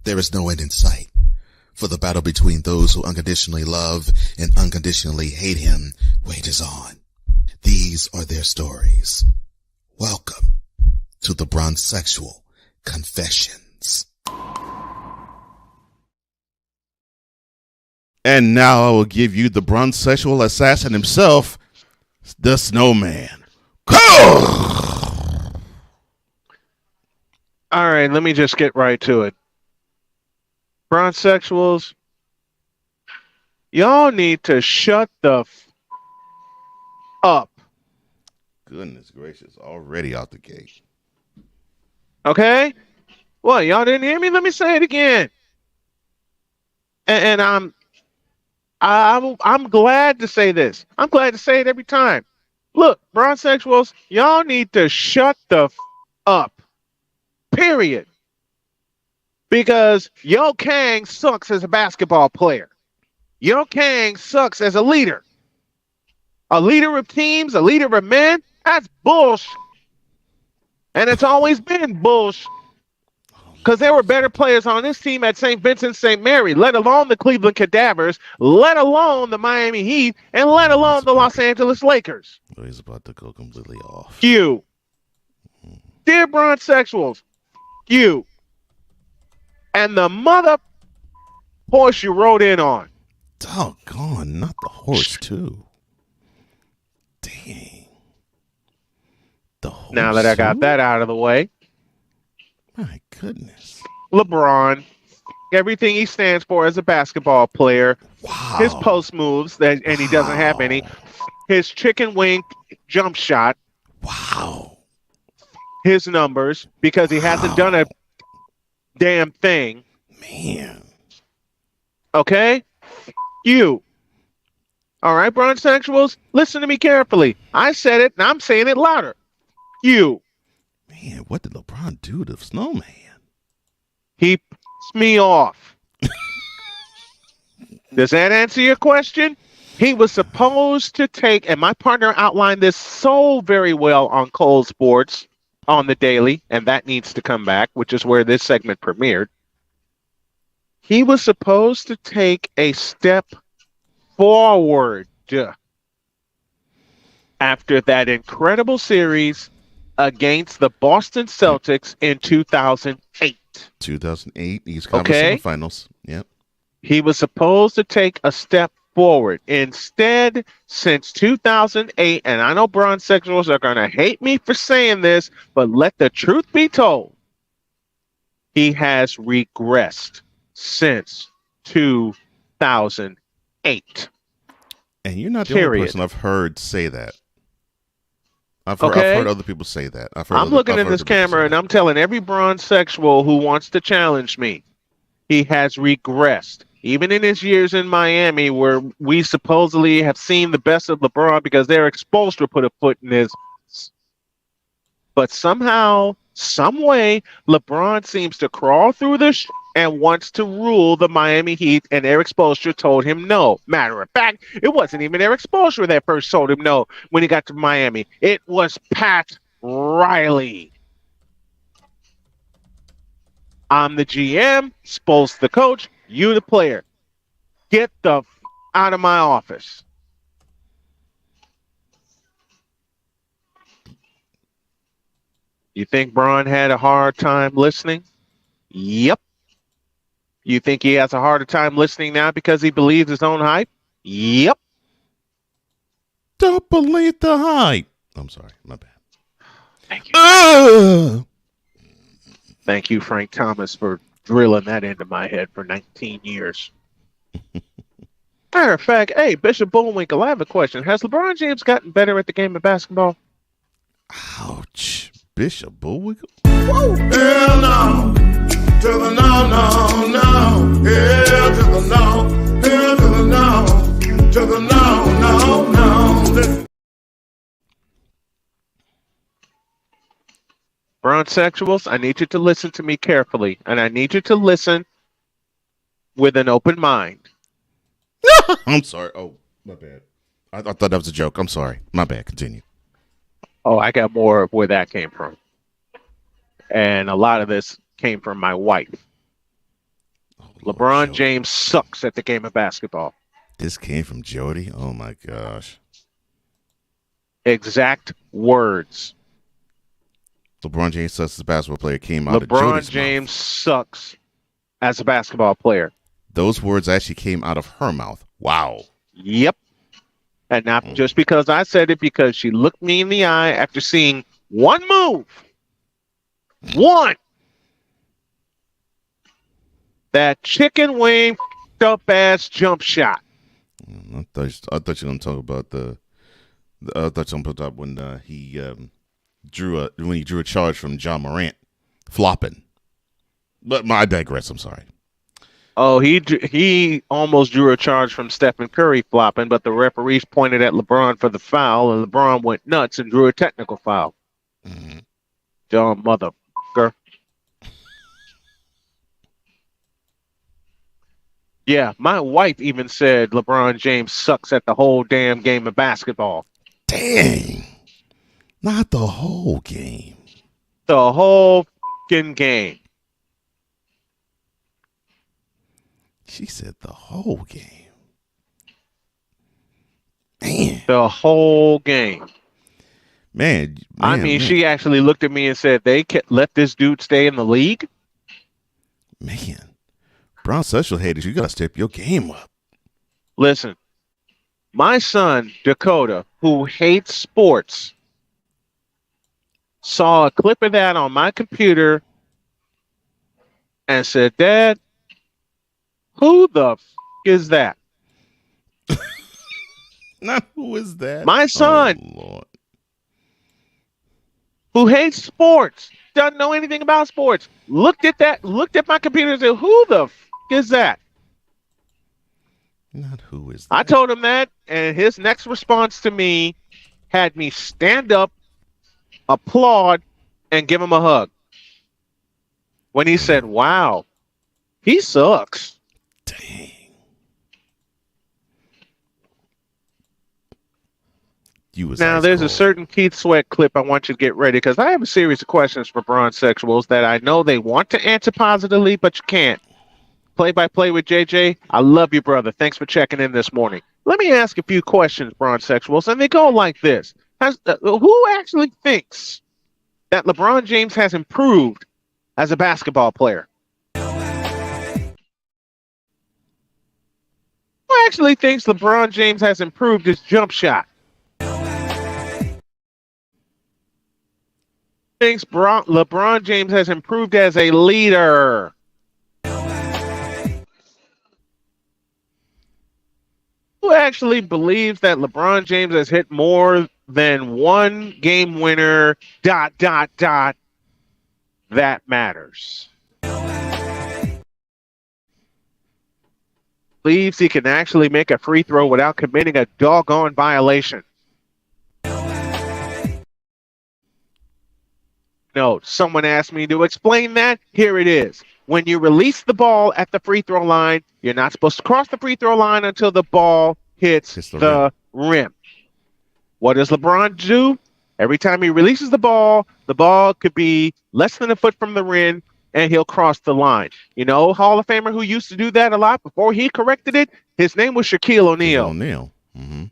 Speaker 3: There is no end in sight, for the battle between those who unconditionally love and unconditionally hate him wages on. These are their stories. Welcome to the Bronzesexual Confessions.
Speaker 23: And now I will give you the Bronzesexual assassin himself, the Snowman.
Speaker 1: All right, let me just get right to it. Bronzesexuals, y'all need to shut the up.
Speaker 23: Goodness gracious, already out the gate.
Speaker 1: Okay? What, y'all didn't hear me? Let me say it again. And I'm glad to say this. I'm glad to say it every time. Look, Bronzesexuals, y'all need to shut the up. Period. Because Yo Kang sucks as a basketball player. Yo Kang sucks as a leader. A leader of teams, a leader of men, that's bullshit. And it's always been bullshit. Because there were better players on this team at St. Vincent St. Mary, let alone the Cleveland Cadavers, let alone the Miami Heat, and let alone the Los Angeles Lakers.
Speaker 23: He's about to go completely off.
Speaker 1: You. Dear Bronzesexuals, you. And the mother horse you rode in on.
Speaker 23: Doggone, not the horse, too. Dang. The horse.
Speaker 1: Now that I got that out of the way.
Speaker 23: My goodness.
Speaker 1: LeBron, everything he stands for as a basketball player. Wow. His post moves, and he doesn't have any. His chicken wing jump shot.
Speaker 23: Wow.
Speaker 1: His numbers, because he hasn't done a damn thing.
Speaker 23: Man.
Speaker 1: Okay? You. All right, Bronzesexuals, listen to me carefully. I said it, and I'm saying it louder. You.
Speaker 23: Man, what did LeBron do to Snowman?
Speaker 1: He pissed me off. Does that answer your question? He was supposed to take, and my partner outlined this so very well on Cole Sports on the Daily, and that needs to come back, which is where this segment premiered. He was supposed to take a step forward after that incredible series against the Boston Celtics in 2008.
Speaker 23: 2008, East Conference Finals. Yep.
Speaker 1: He was supposed to take a step forward. Instead, since 2008, and I know Bronzesexuals are going to hate me for saying this, but let the truth be told, he has regressed since 2008.
Speaker 23: And you're not the only person I've heard say that. I've heard other people say that.
Speaker 1: I'm looking in this camera and I'm telling every Bronzesexual who wants to challenge me, he has regressed. Even in his years in Miami, where we supposedly have seen the best of LeBron because they're exposed to put a foot in his. But somehow, some way, LeBron seems to crawl through this and wants to rule the Miami Heat, and Eric Spoelstra told him no. Matter of fact, it wasn't even Eric Spoelstra that first told him no when he got to Miami. It was Pat Riley. I'm the GM, Spoelstra the coach, you the player. Get the out of my office. You think Braun had a hard time listening? Yep. You think he has a harder time listening now because he believes his own hype? Yep.
Speaker 23: Don't believe the hype. I'm sorry, my bad.
Speaker 1: Thank you. Thank you, Frank Thomas, for drilling that into my head for 19 years. Matter of fact, hey, Bishop Bullwinkle, I have a question. Has LeBron James gotten better at the game of basketball?
Speaker 23: Ouch. Bishop Bullwinkle?
Speaker 25: Hell no. To the no, no, no. Hell to the no. Hell to the no. To the no, no, no.
Speaker 1: Bronsexuals, I need you to listen to me carefully, and I need you to listen with an open mind.
Speaker 23: I'm sorry. Oh, my bad. I thought that was a joke. I'm sorry. My bad. Continue.
Speaker 1: Oh, I got more of where that came from. And a lot of this came from my wife. LeBron James sucks at the game of basketball.
Speaker 23: This came from Jody? Oh, my gosh.
Speaker 1: Exact words.
Speaker 23: LeBron James sucks as a basketball player came out of
Speaker 1: LeBron
Speaker 23: Jody's
Speaker 1: James
Speaker 23: mouth.
Speaker 1: sucks as a basketball player.
Speaker 23: Those words actually came out of her mouth. Wow.
Speaker 1: Yep. And not just because I said it, because she looked me in the eye after seeing one move. One. That chicken wing up ass jump shot.
Speaker 23: I thought you were going to talk about I thought you were going to talk about when he drew a charge from John Morant flopping. But I digress. I'm sorry.
Speaker 1: Oh, he almost drew a charge from Stephen Curry flopping, but the referees pointed at LeBron for the foul, and LeBron went nuts and drew a technical foul.
Speaker 23: Mm-hmm.
Speaker 1: Dumb motherfucker. Yeah, my wife even said LeBron James sucks at the whole damn game of basketball.
Speaker 23: Dang. Not the whole game.
Speaker 1: The whole fucking game.
Speaker 23: She said the whole game. Man.
Speaker 1: The whole game.
Speaker 23: Man.
Speaker 1: I mean, she actually looked at me and said, they let this dude stay in the league?
Speaker 23: Man. Brown social haters, you got to step your game up.
Speaker 1: Listen, my son, Dakota, who hates sports, saw a clip of that on my computer and said, Dad, who the f*** is that?
Speaker 23: Not who is that?
Speaker 1: My son,
Speaker 23: oh, Lord.
Speaker 1: who hates sports, doesn't know anything about sports, looked at my computer and said, who the f*** is that?
Speaker 23: Not who is that?
Speaker 1: I told him that, and his next response to me had me stand up, applaud, and give him a hug. When he said, wow, he sucks.
Speaker 23: Dang.
Speaker 1: Now, there's a certain Keith Sweat clip I want you to get ready, because I have a series of questions for Bronsexuals that I know they want to answer positively, but you can't. Play-by-play with JJ, I love you, brother. Thanks for checking in this morning. Let me ask a few questions, Bronsexuals, and they go like this. Who actually thinks that LeBron James has improved as a basketball player? Who actually thinks LeBron James has improved his jump shot? Thinks LeBron James has improved as a leader? Who actually believes that LeBron James has hit more than one game winner, ... that matters? Believes he can actually make a free throw without committing a doggone violation? No, someone asked me to explain that. Here it is. When you release the ball at the free throw line, you're not supposed to cross the free throw line until the ball hits the rim. What does LeBron do? Every time he releases the ball could be less than a foot from the rim, and he'll cross the line. You know, Hall of Famer who used to do that a lot before he corrected it? His name was Shaquille O'Neal.
Speaker 23: Mm-hmm.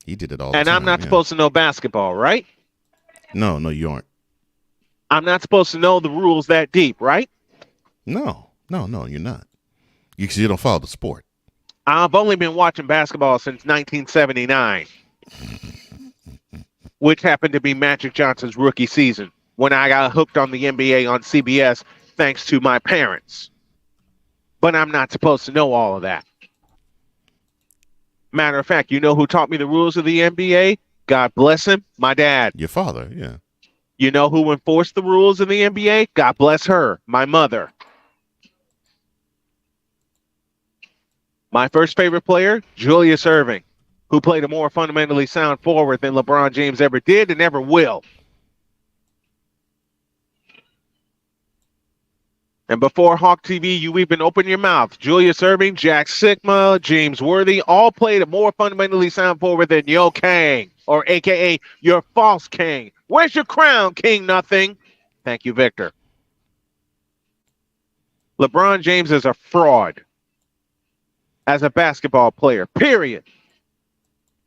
Speaker 23: He did it all the
Speaker 1: and
Speaker 23: time.
Speaker 1: I'm not supposed to know basketball, right?
Speaker 23: No, you aren't.
Speaker 1: I'm not supposed to know the rules that deep, right?
Speaker 23: No, you're not. You don't follow the sport.
Speaker 1: I've only been watching basketball since 1979, which happened to be Magic Johnson's rookie season, when I got hooked on the NBA on CBS thanks to my parents. But I'm not supposed to know all of that. Matter of fact, you know who taught me the rules of the NBA? God bless him, my dad.
Speaker 23: Your father, yeah.
Speaker 1: You know who enforced the rules of the NBA? God bless her, my mother. My first favorite player, Julius Erving, who played a more fundamentally sound forward than LeBron James ever did and ever will. And before Hawk TV, you even open your mouth. Julius Erving, Jack Sigma, James Worthy, all played a more fundamentally sound forward than Yo Kang, or AKA your false king. Where's your crown, King Nothing? Thank you, Victor. LeBron James is a fraud as a basketball player, period.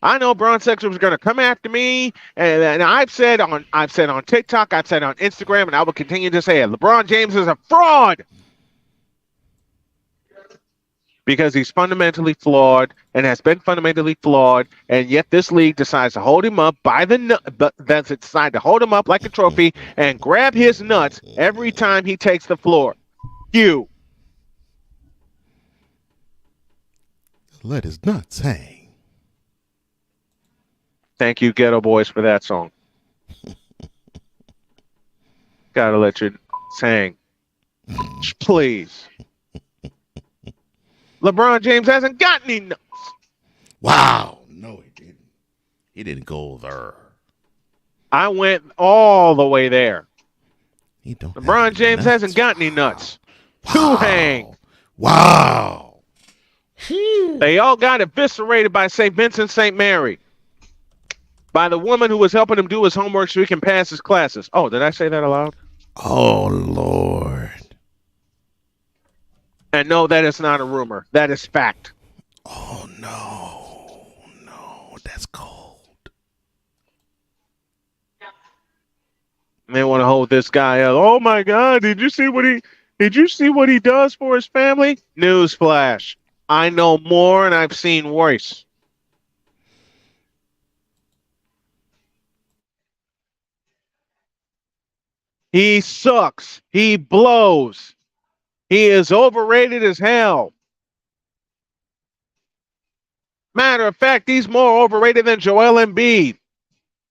Speaker 1: I know Bron Sexer was going to come after me, and I've said on TikTok, I've said on Instagram, and I will continue to say it. LeBron James is a fraud because he's fundamentally flawed and has been fundamentally flawed, and yet this league decides to hold him up decide to hold him up like a trophy and grab his nuts every time he takes the floor. You.
Speaker 23: Let his nuts hang.
Speaker 1: Thank you, Ghetto Boys, for that song. Gotta let your nuts hang. Please. LeBron James hasn't got any nuts.
Speaker 23: Wow. No, he didn't. He didn't go there.
Speaker 1: I went all the way there.
Speaker 23: He don't.
Speaker 1: LeBron James hasn't got any nuts. To hang.
Speaker 23: Wow.
Speaker 1: They all got eviscerated by St. Vincent St. Mary. By the woman who was helping him do his homework so he can pass his classes. Oh, did I say that aloud?
Speaker 23: Oh, Lord.
Speaker 1: And no, that is not a rumor. That is fact.
Speaker 23: Oh, no, that's cold.
Speaker 1: They want to hold this guy up. Oh my God! Did you see what he does for his family? Newsflash: I know more, and I've seen worse. He sucks. He blows. He is overrated as hell. Matter of fact, he's more overrated than Joel Embiid.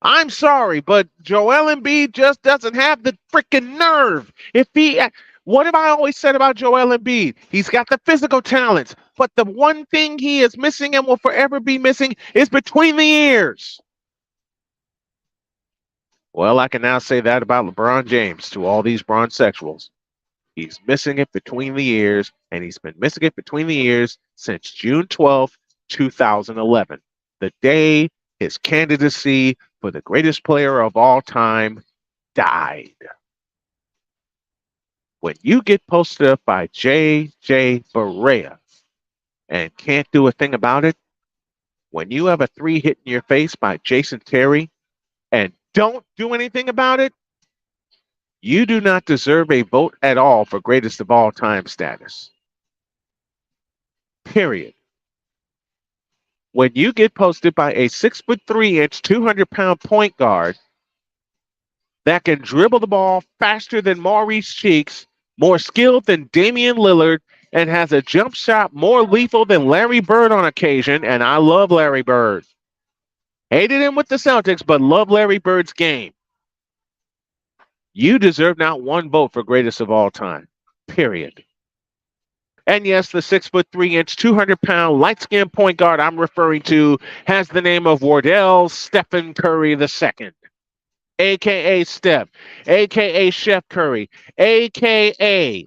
Speaker 1: I'm sorry, but Joel Embiid just doesn't have the freaking nerve. What have I always said about Joel Embiid? He's got the physical talents, but the one thing he is missing and will forever be missing is between the ears. Well, I can now say that about LeBron James to all these bronzexuals. He's missing it between the ears, and he's been missing it between the ears since June 12th, 2011, the day his candidacy for the greatest player of all time died. When you get posted up by J.J. Barea and can't do a thing about it, when you have a 3 hit in your face by Jason Terry and don't do anything about it, you do not deserve a vote at all for greatest of all time status. Period. When you get posted by a 6'3", 200-pound point guard that can dribble the ball faster than Maurice Cheeks, more skilled than Damian Lillard, and has a jump shot more lethal than Larry Bird on occasion, and I love Larry Bird. Hated him with the Celtics, but love Larry Bird's game. You deserve not one vote for greatest of all time. Period. And yes, the 6'3", 200-pound light-skinned point guard I'm referring to has the name of Wardell Stephen Curry II, a.k.a. Steph, a.k.a. Chef Curry, a.k.a.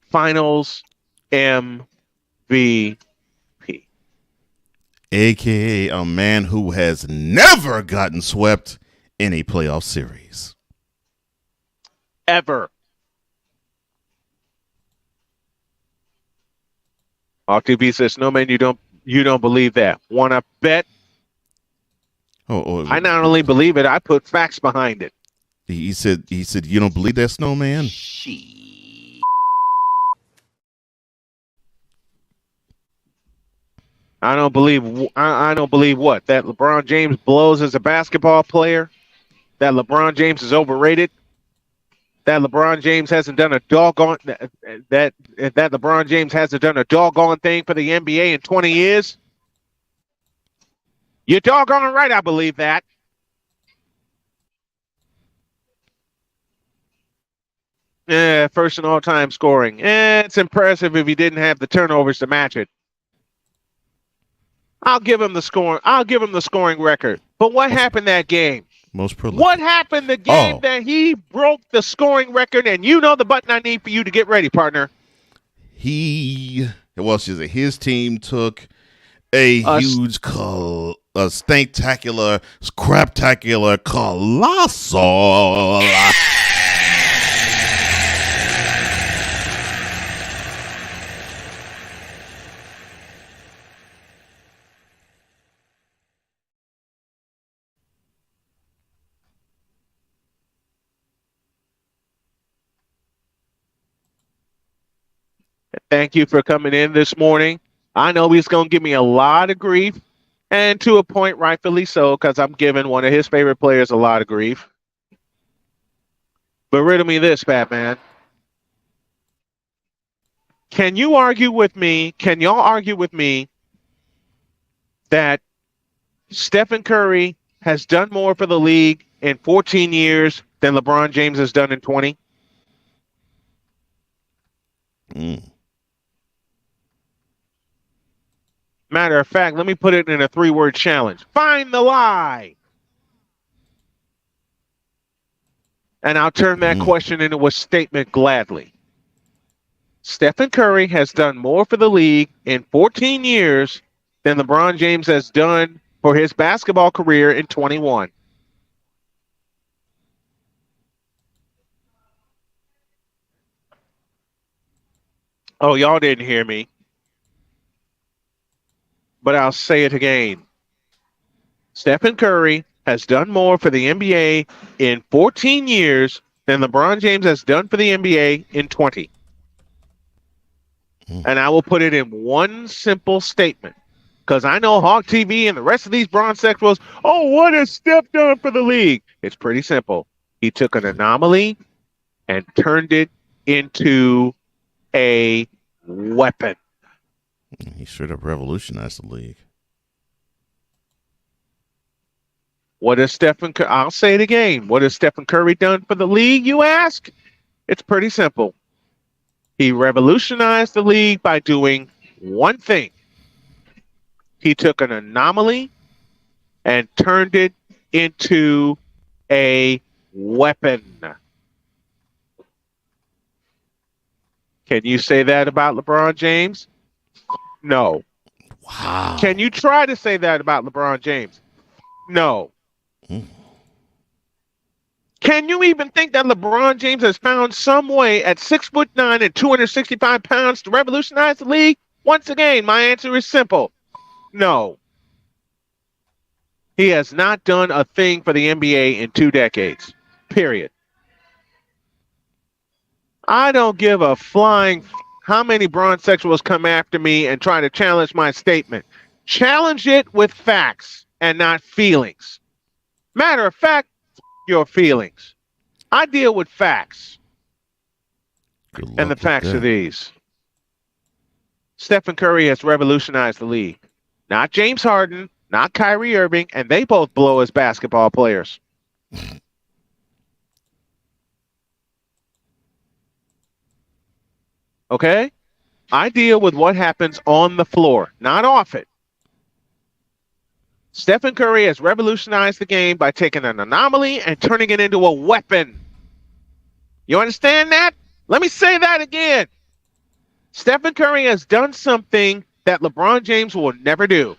Speaker 1: Finals MVP.
Speaker 23: AKA a man who has never gotten swept in a playoff series.
Speaker 1: Ever. RTV says, Snowman, you don't believe that. Want to bet? I not only believe it, I put facts behind it.
Speaker 23: He said you don't believe that, Snowman?
Speaker 1: I don't believe what? That LeBron James blows as a basketball player? That LeBron James is overrated? That LeBron James hasn't done a doggone that LeBron James hasn't done a doggone thing for the NBA in 20 years? You're doggone right, I believe that. First in all-time scoring. It's impressive if he didn't have the turnovers to match it. I'll give him the scoring record. But what happened that game?
Speaker 23: Most prolific.
Speaker 1: What happened the game that he broke the scoring record? And you know the button I need for you to get ready, partner.
Speaker 23: His team took a huge, stank-tacular, crap-tacular, colossal.
Speaker 1: Thank you for coming in this morning. I know he's going to give me a lot of grief, and to a point, rightfully so, because I'm giving one of his favorite players a lot of grief. But riddle me this, Batman. Can you argue with me? Can y'all argue with me that Stephen Curry has done more for the league in 14 years than LeBron James has done in 20? Matter of fact, let me put it in a 3-word challenge. Find the lie. And I'll turn that question into a statement gladly. Stephen Curry has done more for the league in 14 years than LeBron James has done for his basketball career in 21. Oh, y'all didn't hear me. But I'll say it again. Stephen Curry has done more for the NBA in 14 years than LeBron James has done for the NBA in 20. And I will put it in one simple statement. Because I know Hawk TV and the rest of these bronze sexuals, what has Steph done for the league? It's pretty simple. He took an anomaly and turned it into a weapon.
Speaker 23: He should have revolutionized the league.
Speaker 1: What has Stephen Curry? I'll say it again. What has Stephen Curry done for the league, you ask? It's pretty simple. He revolutionized the league by doing one thing. He took an anomaly and turned it into a weapon. Can you say that about LeBron James? No.
Speaker 23: Wow.
Speaker 1: Can you try to say that about LeBron James? No. Can you even think that LeBron James has found some way at 6'9" and 265 pounds to revolutionize the league? Once again, my answer is simple. No. He has not done a thing for the NBA in 2 decades. Period. I don't give a flying how many bronze sexuals come after me and try to challenge my statement. Challenge it with facts and not feelings. Matter of fact, your feelings. I deal with facts. And the facts are these. Stephen Curry has revolutionized the league. Not James Harden, not Kyrie Irving, and they both blow as basketball players. Okay? I deal with what happens on the floor, not off it. Stephen Curry has revolutionized the game by taking an anomaly and turning it into a weapon. You understand that? Let me say that again. Stephen Curry has done something that LeBron James will never do.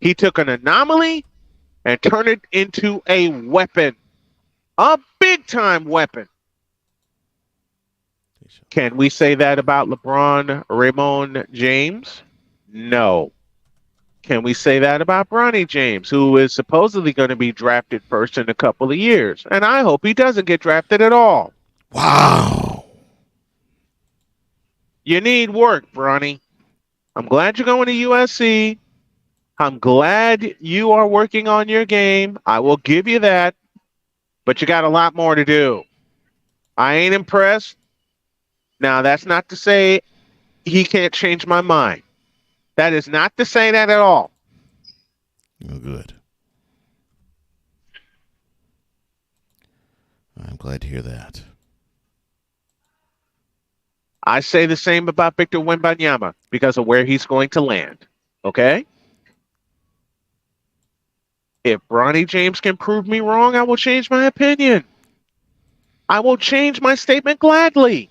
Speaker 1: He took an anomaly and turn it into a weapon, a big-time weapon. Can we say that about LeBron Raymond James? No. Can we say that about Bronny James, who is supposedly going to be drafted first in a couple of years? And I hope he doesn't get drafted at all.
Speaker 23: Wow.
Speaker 1: You need work, Bronny. I'm glad you're going to USC. I'm glad you are working on your game. I will give you that. But you got a lot more to do. I ain't impressed. Now, that's not to say he can't change my mind. That is not to say that at all.
Speaker 23: Oh, good. I'm glad to hear that.
Speaker 1: I say the same about Victor Wembanyama because of where he's going to land. Okay? If Bronny James can prove me wrong, I will change my opinion. I will change my statement gladly.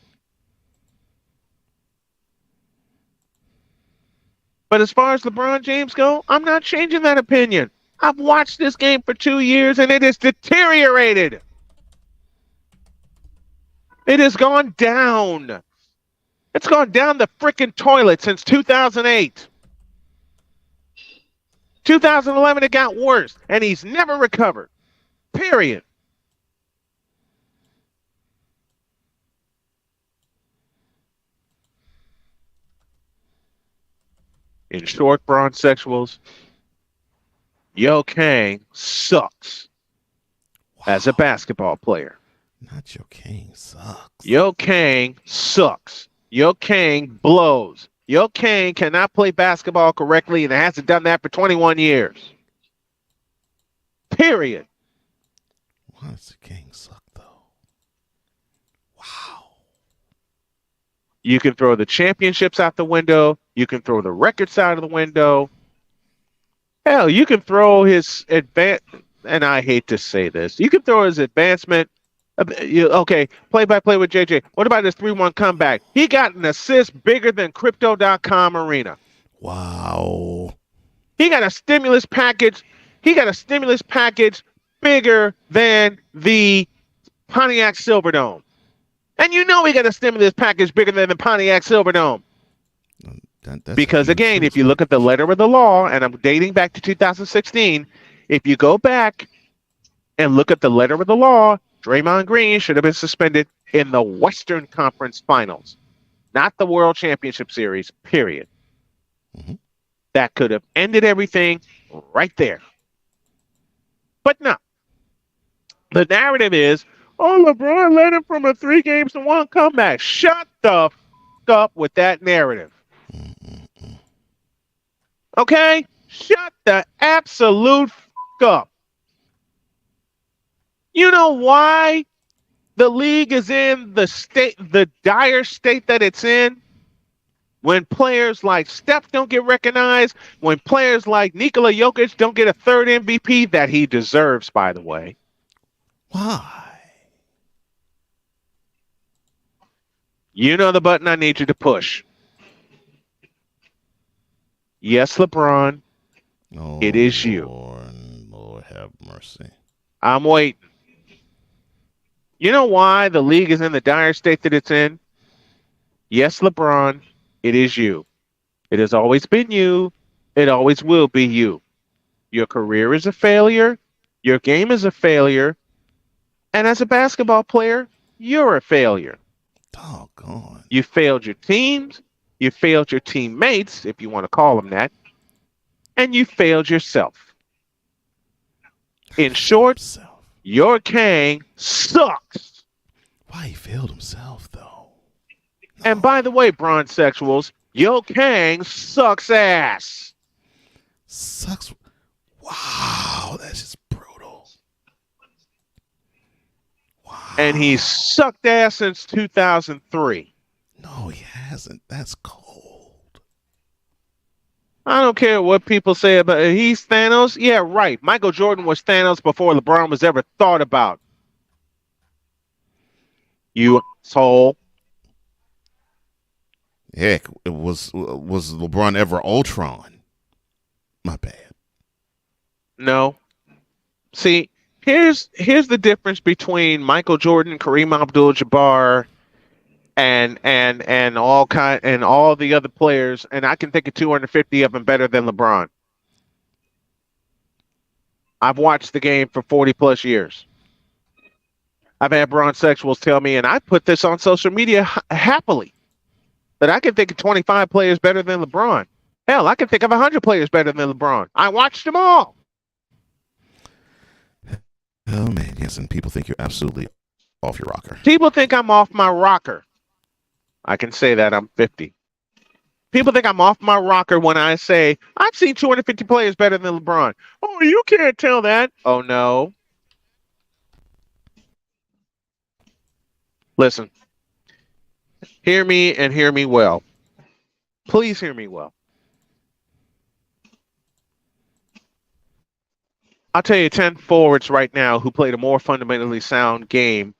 Speaker 1: But as far as LeBron James go, I'm not changing that opinion. I've watched this game for 2 years and it has deteriorated. It has gone down. It's gone down the frickin' toilet since 2008. 2011, it got worse, and he's never recovered. Period. In short, bronze sexuals, Yo Kang sucks as a basketball player.
Speaker 23: Not Yo Kang sucks.
Speaker 1: Yo Kang sucks. Yo Kang blows. Yo Kang cannot play basketball correctly and hasn't done that for 21 years. Period.
Speaker 23: Why does the Kang suck, though? Wow.
Speaker 1: You can throw the championships out the window. You can throw the records out of the window. Hell, you can throw his and I hate to say this, you can throw his advancement. Okay, play-by-play with JJ. What about his 3-1 comeback? He got an assist bigger than Crypto.com Arena.
Speaker 23: Wow.
Speaker 1: He got a stimulus package. He got a stimulus package bigger than the Pontiac Silverdome. And you know he got a stimulus package bigger than the Pontiac Silverdome. Because again, if you look at the letter of the law, and I'm dating back to 2016, if you go back and look at the letter of the law, Draymond Green should have been suspended in the Western Conference Finals, not the World Championship Series, period.
Speaker 23: Mm-hmm.
Speaker 1: That could have ended everything right there. But no. The narrative is, oh, LeBron led him from a 3-1 comeback. Shut the f up with that narrative. Okay? Shut the absolute f up. You know why the league is in the dire state that it's in? When players like Steph don't get recognized, when players like Nikola Jokic don't get a third MVP that he deserves, by the way.
Speaker 23: Why?
Speaker 1: You know the button I need you to push. Yes, LeBron, it is you.
Speaker 23: Lord have mercy.
Speaker 1: I'm waiting. You know why the league is in the dire state that it's in? Yes, LeBron, it is you. It has always been you. It always will be you. Your career is a failure. Your game is a failure. And as a basketball player, you're a failure.
Speaker 23: Doggone.
Speaker 1: You failed your teams. You failed your teammates, if you want to call them that. And you failed yourself. In short, your Kang sucks.
Speaker 23: Why he failed himself, though? No.
Speaker 1: And by the way, bronze sexuals, Yo Kang sucks ass.
Speaker 23: Sucks. Wow, that's just brutal. Wow.
Speaker 1: And he's sucked ass since 2003.
Speaker 23: No, he hasn't. That's cold.
Speaker 1: I don't care what people say about it. He's Thanos. Yeah, right. Michael Jordan was Thanos before LeBron was ever thought about. You asshole.
Speaker 23: Heck, was LeBron ever Ultron? My bad.
Speaker 1: No. See, here's the difference between Michael Jordan, Kareem Abdul-Jabbar, and all the other players, and I can think of 250 of them better than LeBron. I've watched the game for 40 plus years. I've had bronsexuals tell me, and I put this on social media happily, that I can think of 25 players better than LeBron. Hell, I can think of 100 players better than LeBron. I watched them all.
Speaker 23: Oh man, yes, and people think you're absolutely off your rocker.
Speaker 1: People think I'm off my rocker. I can say that I'm 50. People think I'm off my rocker when I say I've seen 250 players better than LeBron. Oh, you can't tell that. Oh no. Listen. Hear me and hear me well. Please hear me well. I'll tell you 10 forwards right now who played a more fundamentally sound game,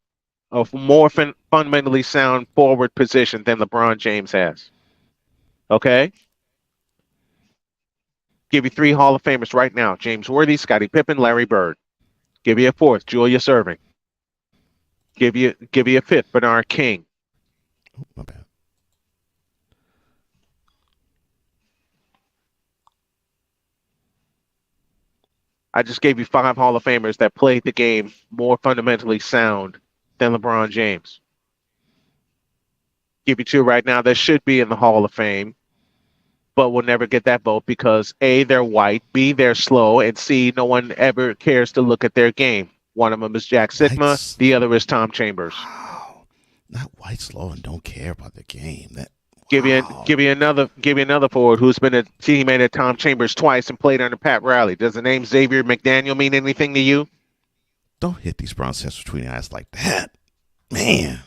Speaker 1: of more fundamentally sound forward position than LeBron James has. Okay? Give you 3 Hall of Famers right now. James Worthy, Scottie Pippen, Larry Bird. Give you a 4th, Julius Erving. Give you a 5th, Bernard King.
Speaker 23: Oh, my bad.
Speaker 1: I just gave you 5 Hall of Famers that played the game more fundamentally sound than LeBron James. Give you 2 right now that should be in the Hall of Fame, but will never get that vote because A, they're white, B, they're slow, and C, no one ever cares to look at their game. One of them is Jack Sikma, the other is Tom Chambers.
Speaker 23: Wow. Not white, slow, and don't care about the game. That
Speaker 1: Give you another forward who's been a teammate of Tom Chambers twice and played under Pat Riley. Does the name Xavier McDaniel mean anything to you?
Speaker 23: Don't hit these brown sets between the eyes like that. Man.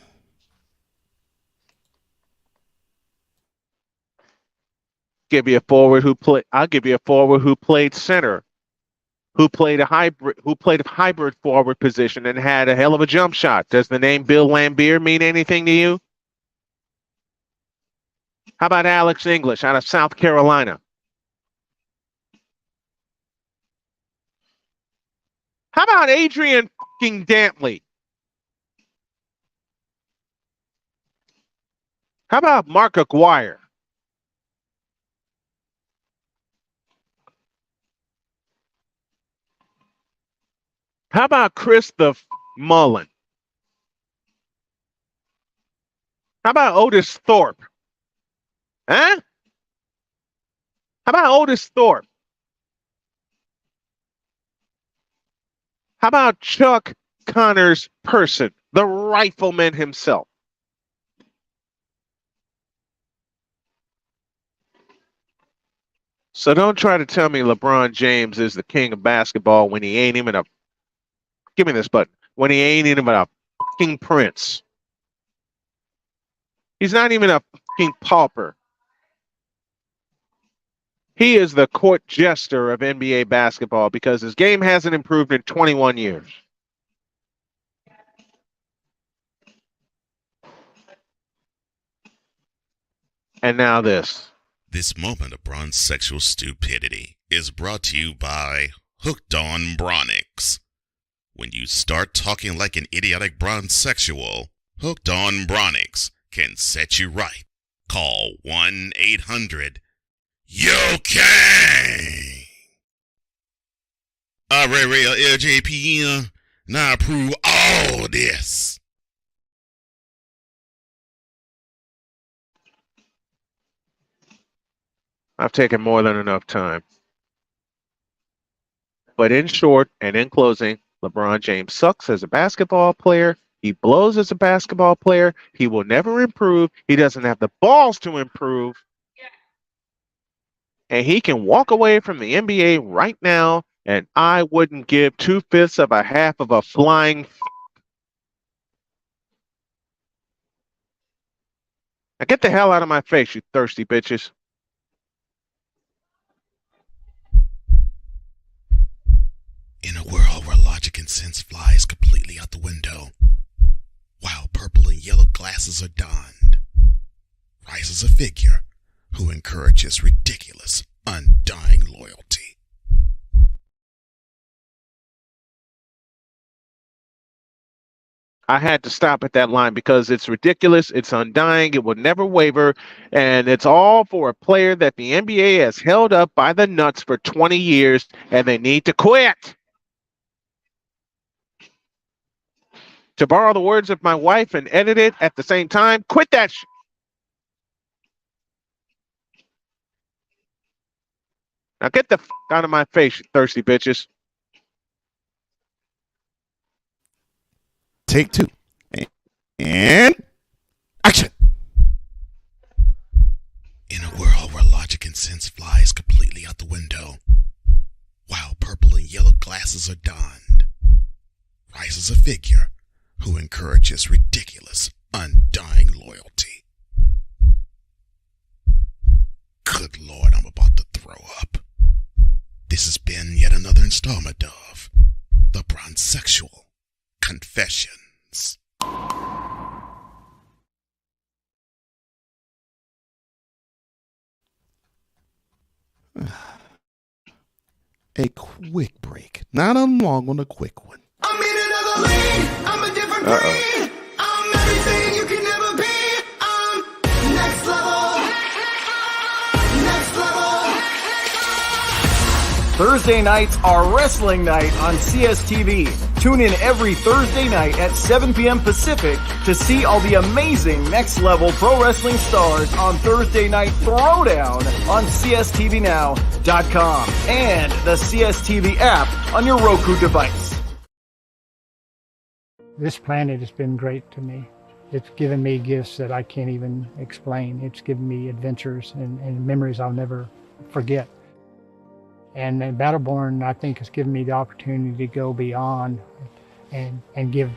Speaker 1: I'll give you a forward who played center, who played a hybrid forward position and had a hell of a jump shot. Does the name Bill Laimbeer mean anything to you? How about Alex English out of South Carolina? How about Adrian fucking Dantley? How about Mark Aguirre? How about Chris the Mullen? How about Otis Thorpe? Huh? How about Otis Thorpe? How about Chuck Connors Person, the rifleman himself? So don't try to tell me LeBron James is the king of basketball when he ain't even a... Give me this button. When he ain't even a fucking prince. He's not even a fucking pauper. He is the court jester of NBA basketball because his game hasn't improved in 21 years. And now this.
Speaker 9: This moment of bronze sexual stupidity is brought to you by Hooked on Bronix. When you start talking like an idiotic bronze sexual, Hooked on Bronix can set you right. Call 1-800-YO-KANG. Real LJPM, now approve all this.
Speaker 1: I've taken more than enough time. But in short and in closing, LeBron James sucks as a basketball player. He blows as a basketball player. He will never improve. He doesn't have the balls to improve. And he can walk away from the NBA right now, and I wouldn't give 2/5 of a half of a flying. Now get the hell out of my face, you thirsty bitches.
Speaker 23: In a world where logic and sense flies completely out the window, while purple and yellow glasses are donned, rises a figure who encourages ridiculous, undying loyalty.
Speaker 1: I had to stop at that line because it's ridiculous. It's undying. It will never waver. And it's all for a player that the NBA has held up by the nuts for 20 years, and they need to quit. To borrow the words of my wife and edit it at the same time, quit that shit. Now get the out of my face, you thirsty bitches.
Speaker 23: Take two. And action.
Speaker 9: In a world where logic and sense flies completely out the window, while purple and yellow glasses are donned, rises a figure who encourages ridiculous, undying loyalty. Good Lord, I'm about to throw up. This has been yet another installment of The Bronsexual Confessions.
Speaker 23: A quick break. Not a long one, a quick one.
Speaker 25: I'm in another lane. I'm a different breed. I'm everything you can never be. I'm next level. Next level.
Speaker 2: Thursday nights are wrestling night on CSTV. Tune in every Thursday night at 7 p.m. Pacific to see all the amazing Next Level Pro Wrestling stars on Thursday Night Throwdown on CSTVNow.com and the CSTV app on your Roku device.
Speaker 13: This planet has been great to me. It's given me gifts that I can't even explain. It's given me adventures and memories I'll never forget. And Battleborn, I think, has given me the opportunity to go beyond and give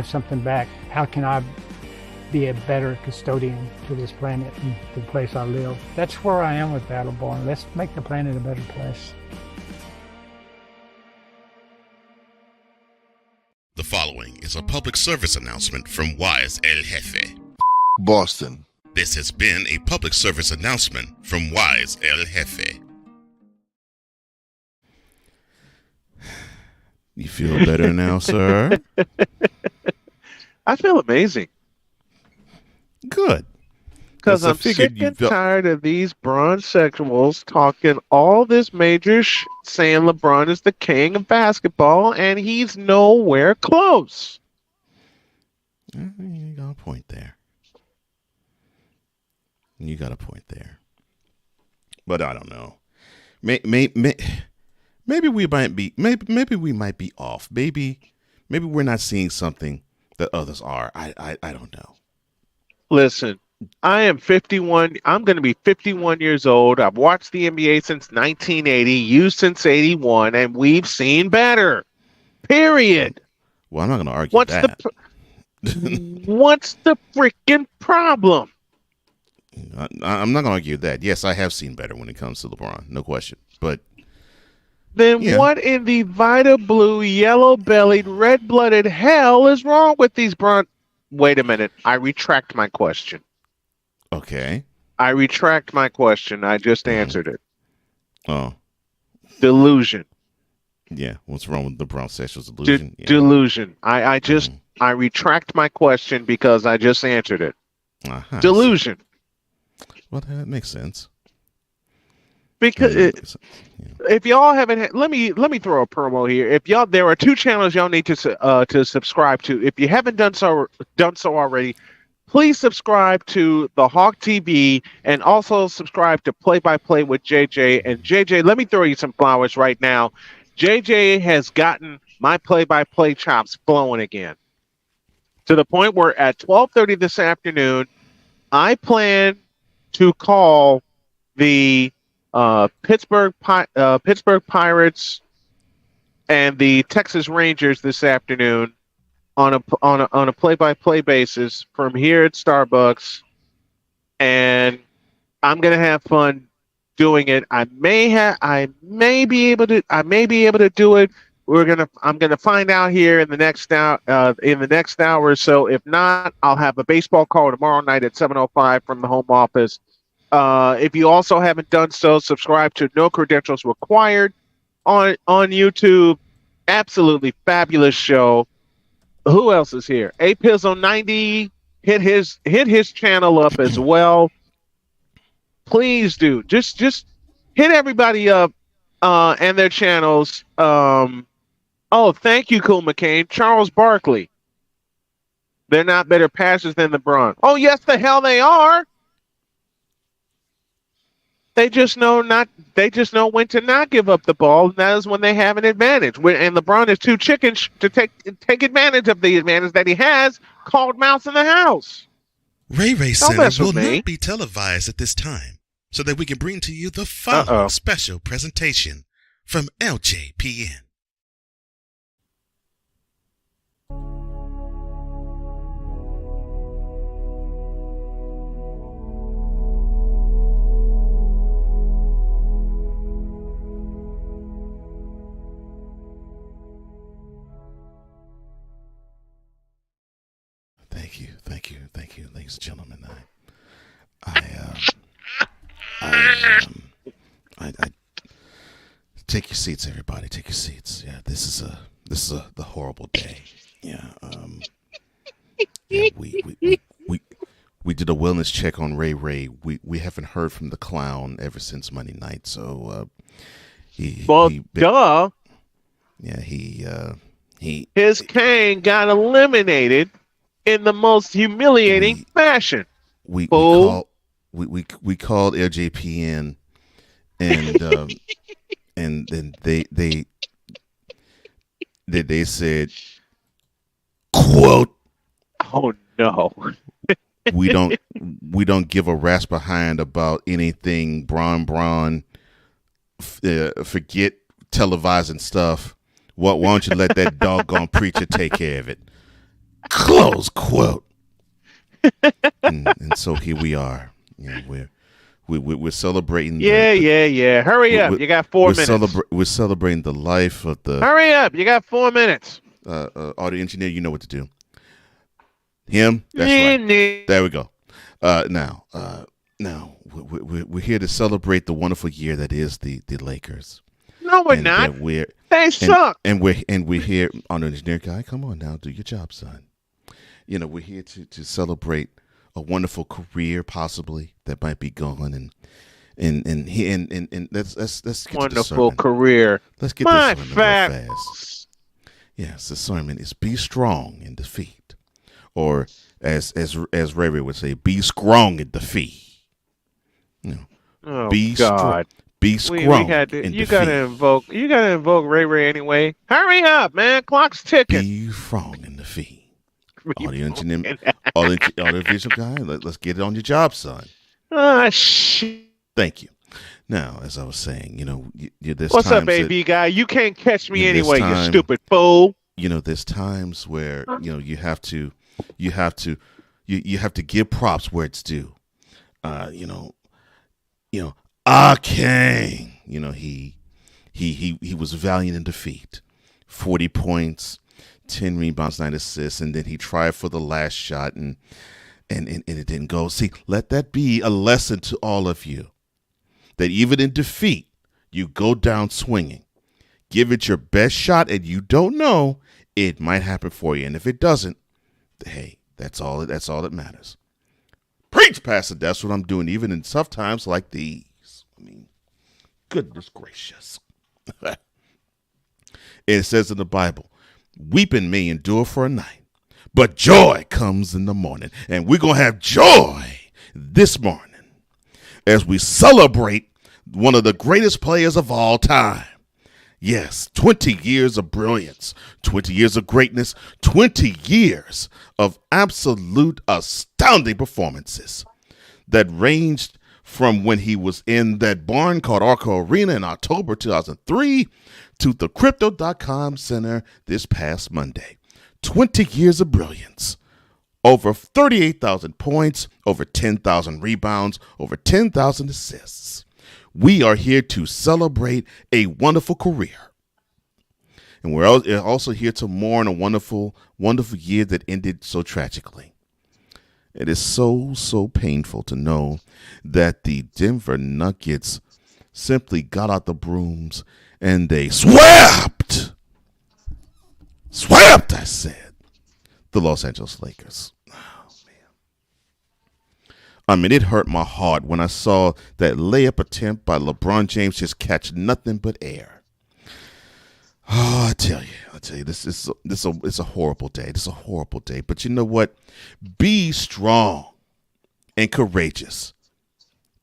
Speaker 13: something back. How can I be a better custodian to this planet and the place I live? That's where I am with Battleborn. Let's make the planet a better place.
Speaker 9: The following is a public service announcement from Wise El Jefe.
Speaker 22: Boston.
Speaker 9: This has been a public service announcement from Wise El Jefe.
Speaker 23: You feel better now, sir?
Speaker 1: I feel amazing.
Speaker 23: Good.
Speaker 1: Because I'm sick and tired of these bronsexuals talking all this major saying LeBron is the king of basketball, and he's nowhere close.
Speaker 23: You got a point there. You got a point there. But I don't know. Maybe we might be. Maybe we might be off. Maybe we're not seeing something that others are. I don't know.
Speaker 1: Listen, I am 51. I'm going to be 51 years old. I've watched the NBA since 1980. You since 81, and we've seen better. Period.
Speaker 23: Well, I'm not going to argue that.
Speaker 1: What's the freaking problem?
Speaker 23: I'm not going to argue that. Yes, I have seen better when it comes to LeBron. No question. But
Speaker 1: then what in the Vita Blue, yellow-bellied, red-blooded hell is wrong with these Wait a minute. I retract my question.
Speaker 23: Okay.
Speaker 1: I retract my question. I just answered it.
Speaker 23: Oh.
Speaker 1: Delusion.
Speaker 23: Yeah. What's wrong with the bronsexual delusion?
Speaker 1: Delusion. I retract my question because I just answered it.
Speaker 23: Uh-huh.
Speaker 1: Delusion.
Speaker 23: Well, that makes sense.
Speaker 1: Because if y'all haven't, let me throw a promo here. If y'all, there are two channels y'all need to subscribe to. If you haven't done so already, please subscribe to the Hawk TV and also subscribe to Play by Play with JJ. And JJ, let me throw you some flowers right now. JJ has gotten my play-by-play chops flowing again, to the point where at 12:30 this afternoon, I plan to call the Pittsburgh Pirates and the Texas Rangers this afternoon on a play-by-play basis from here at Starbucks, and I'm gonna have fun doing it. I may be able to do it. I'm gonna find out here in the next hour or so. If not, I'll have a baseball call tomorrow night at 7:05 from the home office. If you also haven't done so, subscribe to No Credentials Required on YouTube. Absolutely fabulous show. Who else is here? A Pizzle 90 hit his channel up as well. Please do. Just hit everybody up and their channels. Oh, thank you, Cool McCain. Charles Barkley. They're not better passers than LeBron. Oh, yes, the hell they are. They just know when to not give up the ball, and that is when they have an advantage. And LeBron is too chicken to take advantage of the advantage that he has, called mouse in the house.
Speaker 9: Ray Ray
Speaker 1: Don't
Speaker 9: Center
Speaker 1: mess with
Speaker 9: will
Speaker 1: me.
Speaker 9: not be televised at this time, so that we can bring to you the following special presentation from LJPN.
Speaker 23: Thank you, ladies and gentlemen. I take your seats, everybody. Take your seats. Yeah, this is the horrible day. Yeah, we did a wellness check on Ray Ray. We haven't heard from the clown ever since Monday night. So
Speaker 1: duh.
Speaker 23: Yeah,
Speaker 1: his cane got eliminated in the most humiliating fashion.
Speaker 23: We called LJPN, and and then they said, quote,
Speaker 1: "Oh no,
Speaker 23: we don't give a rat's behind about anything. Braun, forget televising stuff. Why don't you let that doggone preacher take care of it?" Close quote. and so here we are. You know, we're celebrating.
Speaker 1: Yeah. Hurry up! You got 4 minutes.
Speaker 23: We're celebrating the life of the.
Speaker 1: Hurry up! You got 4 minutes.
Speaker 23: Audio engineer, you know what to do. Him. That's right. There we go. Now we're here to celebrate the wonderful year that is the Lakers.
Speaker 1: No, we're not. They suck.
Speaker 23: And we're here on the engineer guy. Come on now, do your job, son. You know, we're here to celebrate a wonderful career possibly that might be gone, and let's get
Speaker 1: wonderful
Speaker 23: to the sermon.
Speaker 1: career.
Speaker 23: Let's get this sermon real fast. Yes, the sermon is be strong in defeat, or as Ray Ray would say, be strong in defeat. You know, be
Speaker 1: God.
Speaker 23: Be strong.
Speaker 1: You gotta invoke Ray Ray anyway. Hurry up, man! Clock's ticking.
Speaker 23: Be strong in defeat. Audio engineer, audio visual guy. Let's get it on your job, son. Thank you. Now, as I was saying, you know,
Speaker 1: what's up, AB guy? You can't catch me anyway, you stupid fool.
Speaker 23: You know, there's times where you have to give props where it's due. Our king. You know, he was valiant in defeat. 40 points, 10 rebounds, 9 assists, and then he tried for the last shot and it didn't go. See, let that be a lesson to all of you. That even in defeat, you go down swinging. Give it your best shot, and you don't know, it might happen for you. And if it doesn't, hey, that's all that matters. Preach, Pastor. That's what I'm doing, even in tough times like these. I mean, goodness gracious. It says in the Bible, weeping may endure for a night, but joy comes in the morning. And we're going to have joy this morning as we celebrate one of the greatest players of all time. Yes, 20 years of brilliance, 20 years of greatness, 20 years of absolute astounding performances that ranged from when he was in that barn called Arco Arena in October 2003 to the Crypto.com Center this past Monday. 20 years of brilliance. Over 38,000 points, over 10,000 rebounds, over 10,000 assists. We are here to celebrate a wonderful career. And we're also here to mourn a wonderful, wonderful year that ended so tragically. It is so painful to know that the Denver Nuggets simply got out the brooms and they swept, I said, the Los Angeles Lakers. Oh, man. I mean, it hurt my heart when I saw that layup attempt by LeBron James just catch nothing but air. Oh, I tell you, it's a horrible day. This is a horrible day. But you know what? Be strong and courageous.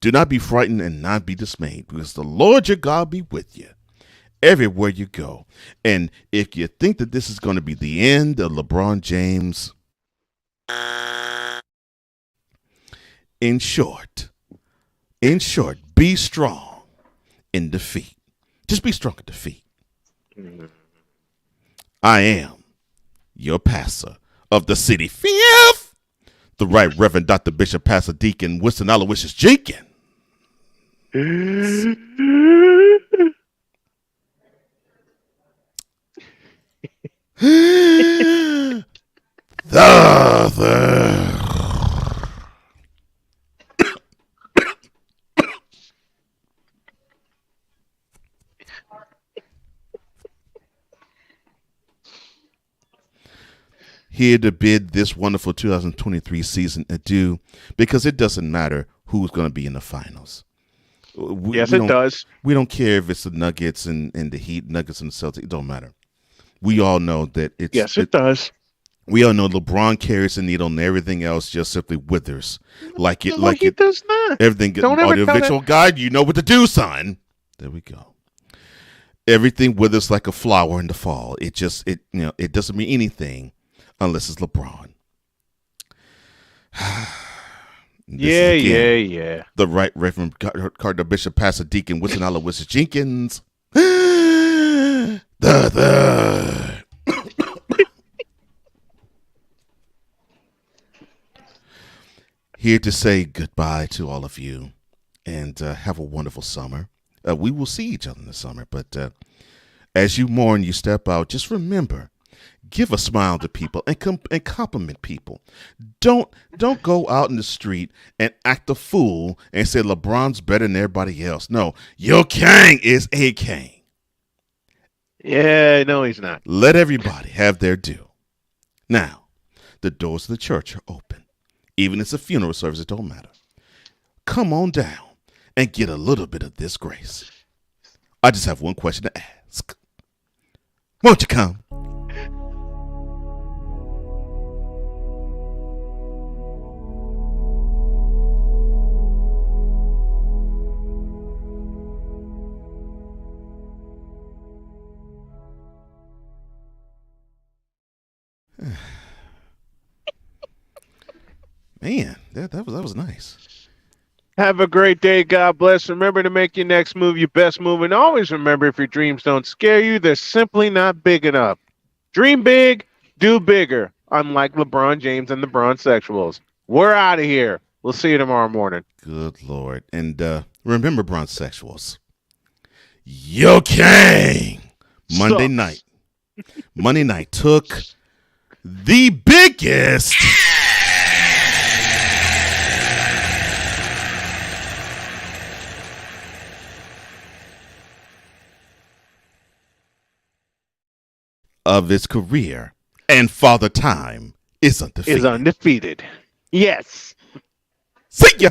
Speaker 23: Do not be frightened and not be dismayed, because the Lord your God be with you everywhere you go. And if you think that this is going to be the end of LeBron James, in short, be strong in defeat. Just be strong in defeat. I am your pastor of the city fifth, the Right Reverend Dr. Bishop Pastor Deacon Winston Aloysius Jenkins. Here to bid this wonderful 2023 season adieu, because it doesn't matter who's going to be in the finals.
Speaker 1: Yes, it does.
Speaker 23: We don't care if it's the Nuggets and the Heat, Nuggets and the Celtics. It don't matter. We all know that it's.
Speaker 1: Yes, it does.
Speaker 23: We all know LeBron carries the needle and everything else just simply withers. Like it
Speaker 1: does not.
Speaker 23: Everything gets audiovisual guide. You know what to do, son. There we go. Everything withers like a flower in the fall. It doesn't mean anything unless it's LeBron.
Speaker 1: Yeah.
Speaker 23: The Right Reverend Cardinal Bishop Pastor Deacon Winston Aloysius Jenkins. Here to say goodbye to all of you and have a wonderful summer. We will see each other in the summer, but as you mourn, you step out, just remember, give a smile to people and compliment people. Don't go out in the street and act a fool and say LeBron's better than everybody else. No, your king is a king.
Speaker 1: Yeah, no, he's not.
Speaker 23: Let everybody have their due. Now, the doors of the church are open. Even if it's a funeral service, it don't matter. Come on down and get a little bit of this grace. I just have one question to ask. Won't you come? Man, that was nice.
Speaker 1: Have a great day. God bless. Remember to make your next move your best move. And always remember, if your dreams don't scare you, they're simply not big enough. Dream big, do bigger. Unlike LeBron James and the Bronzexuals. We're out of here. We'll see you tomorrow morning.
Speaker 23: Good Lord. And remember, Bronzexuals, your king. Monday night took the biggest of its career, and Father Time is undefeated.
Speaker 1: Yes.
Speaker 23: See ya.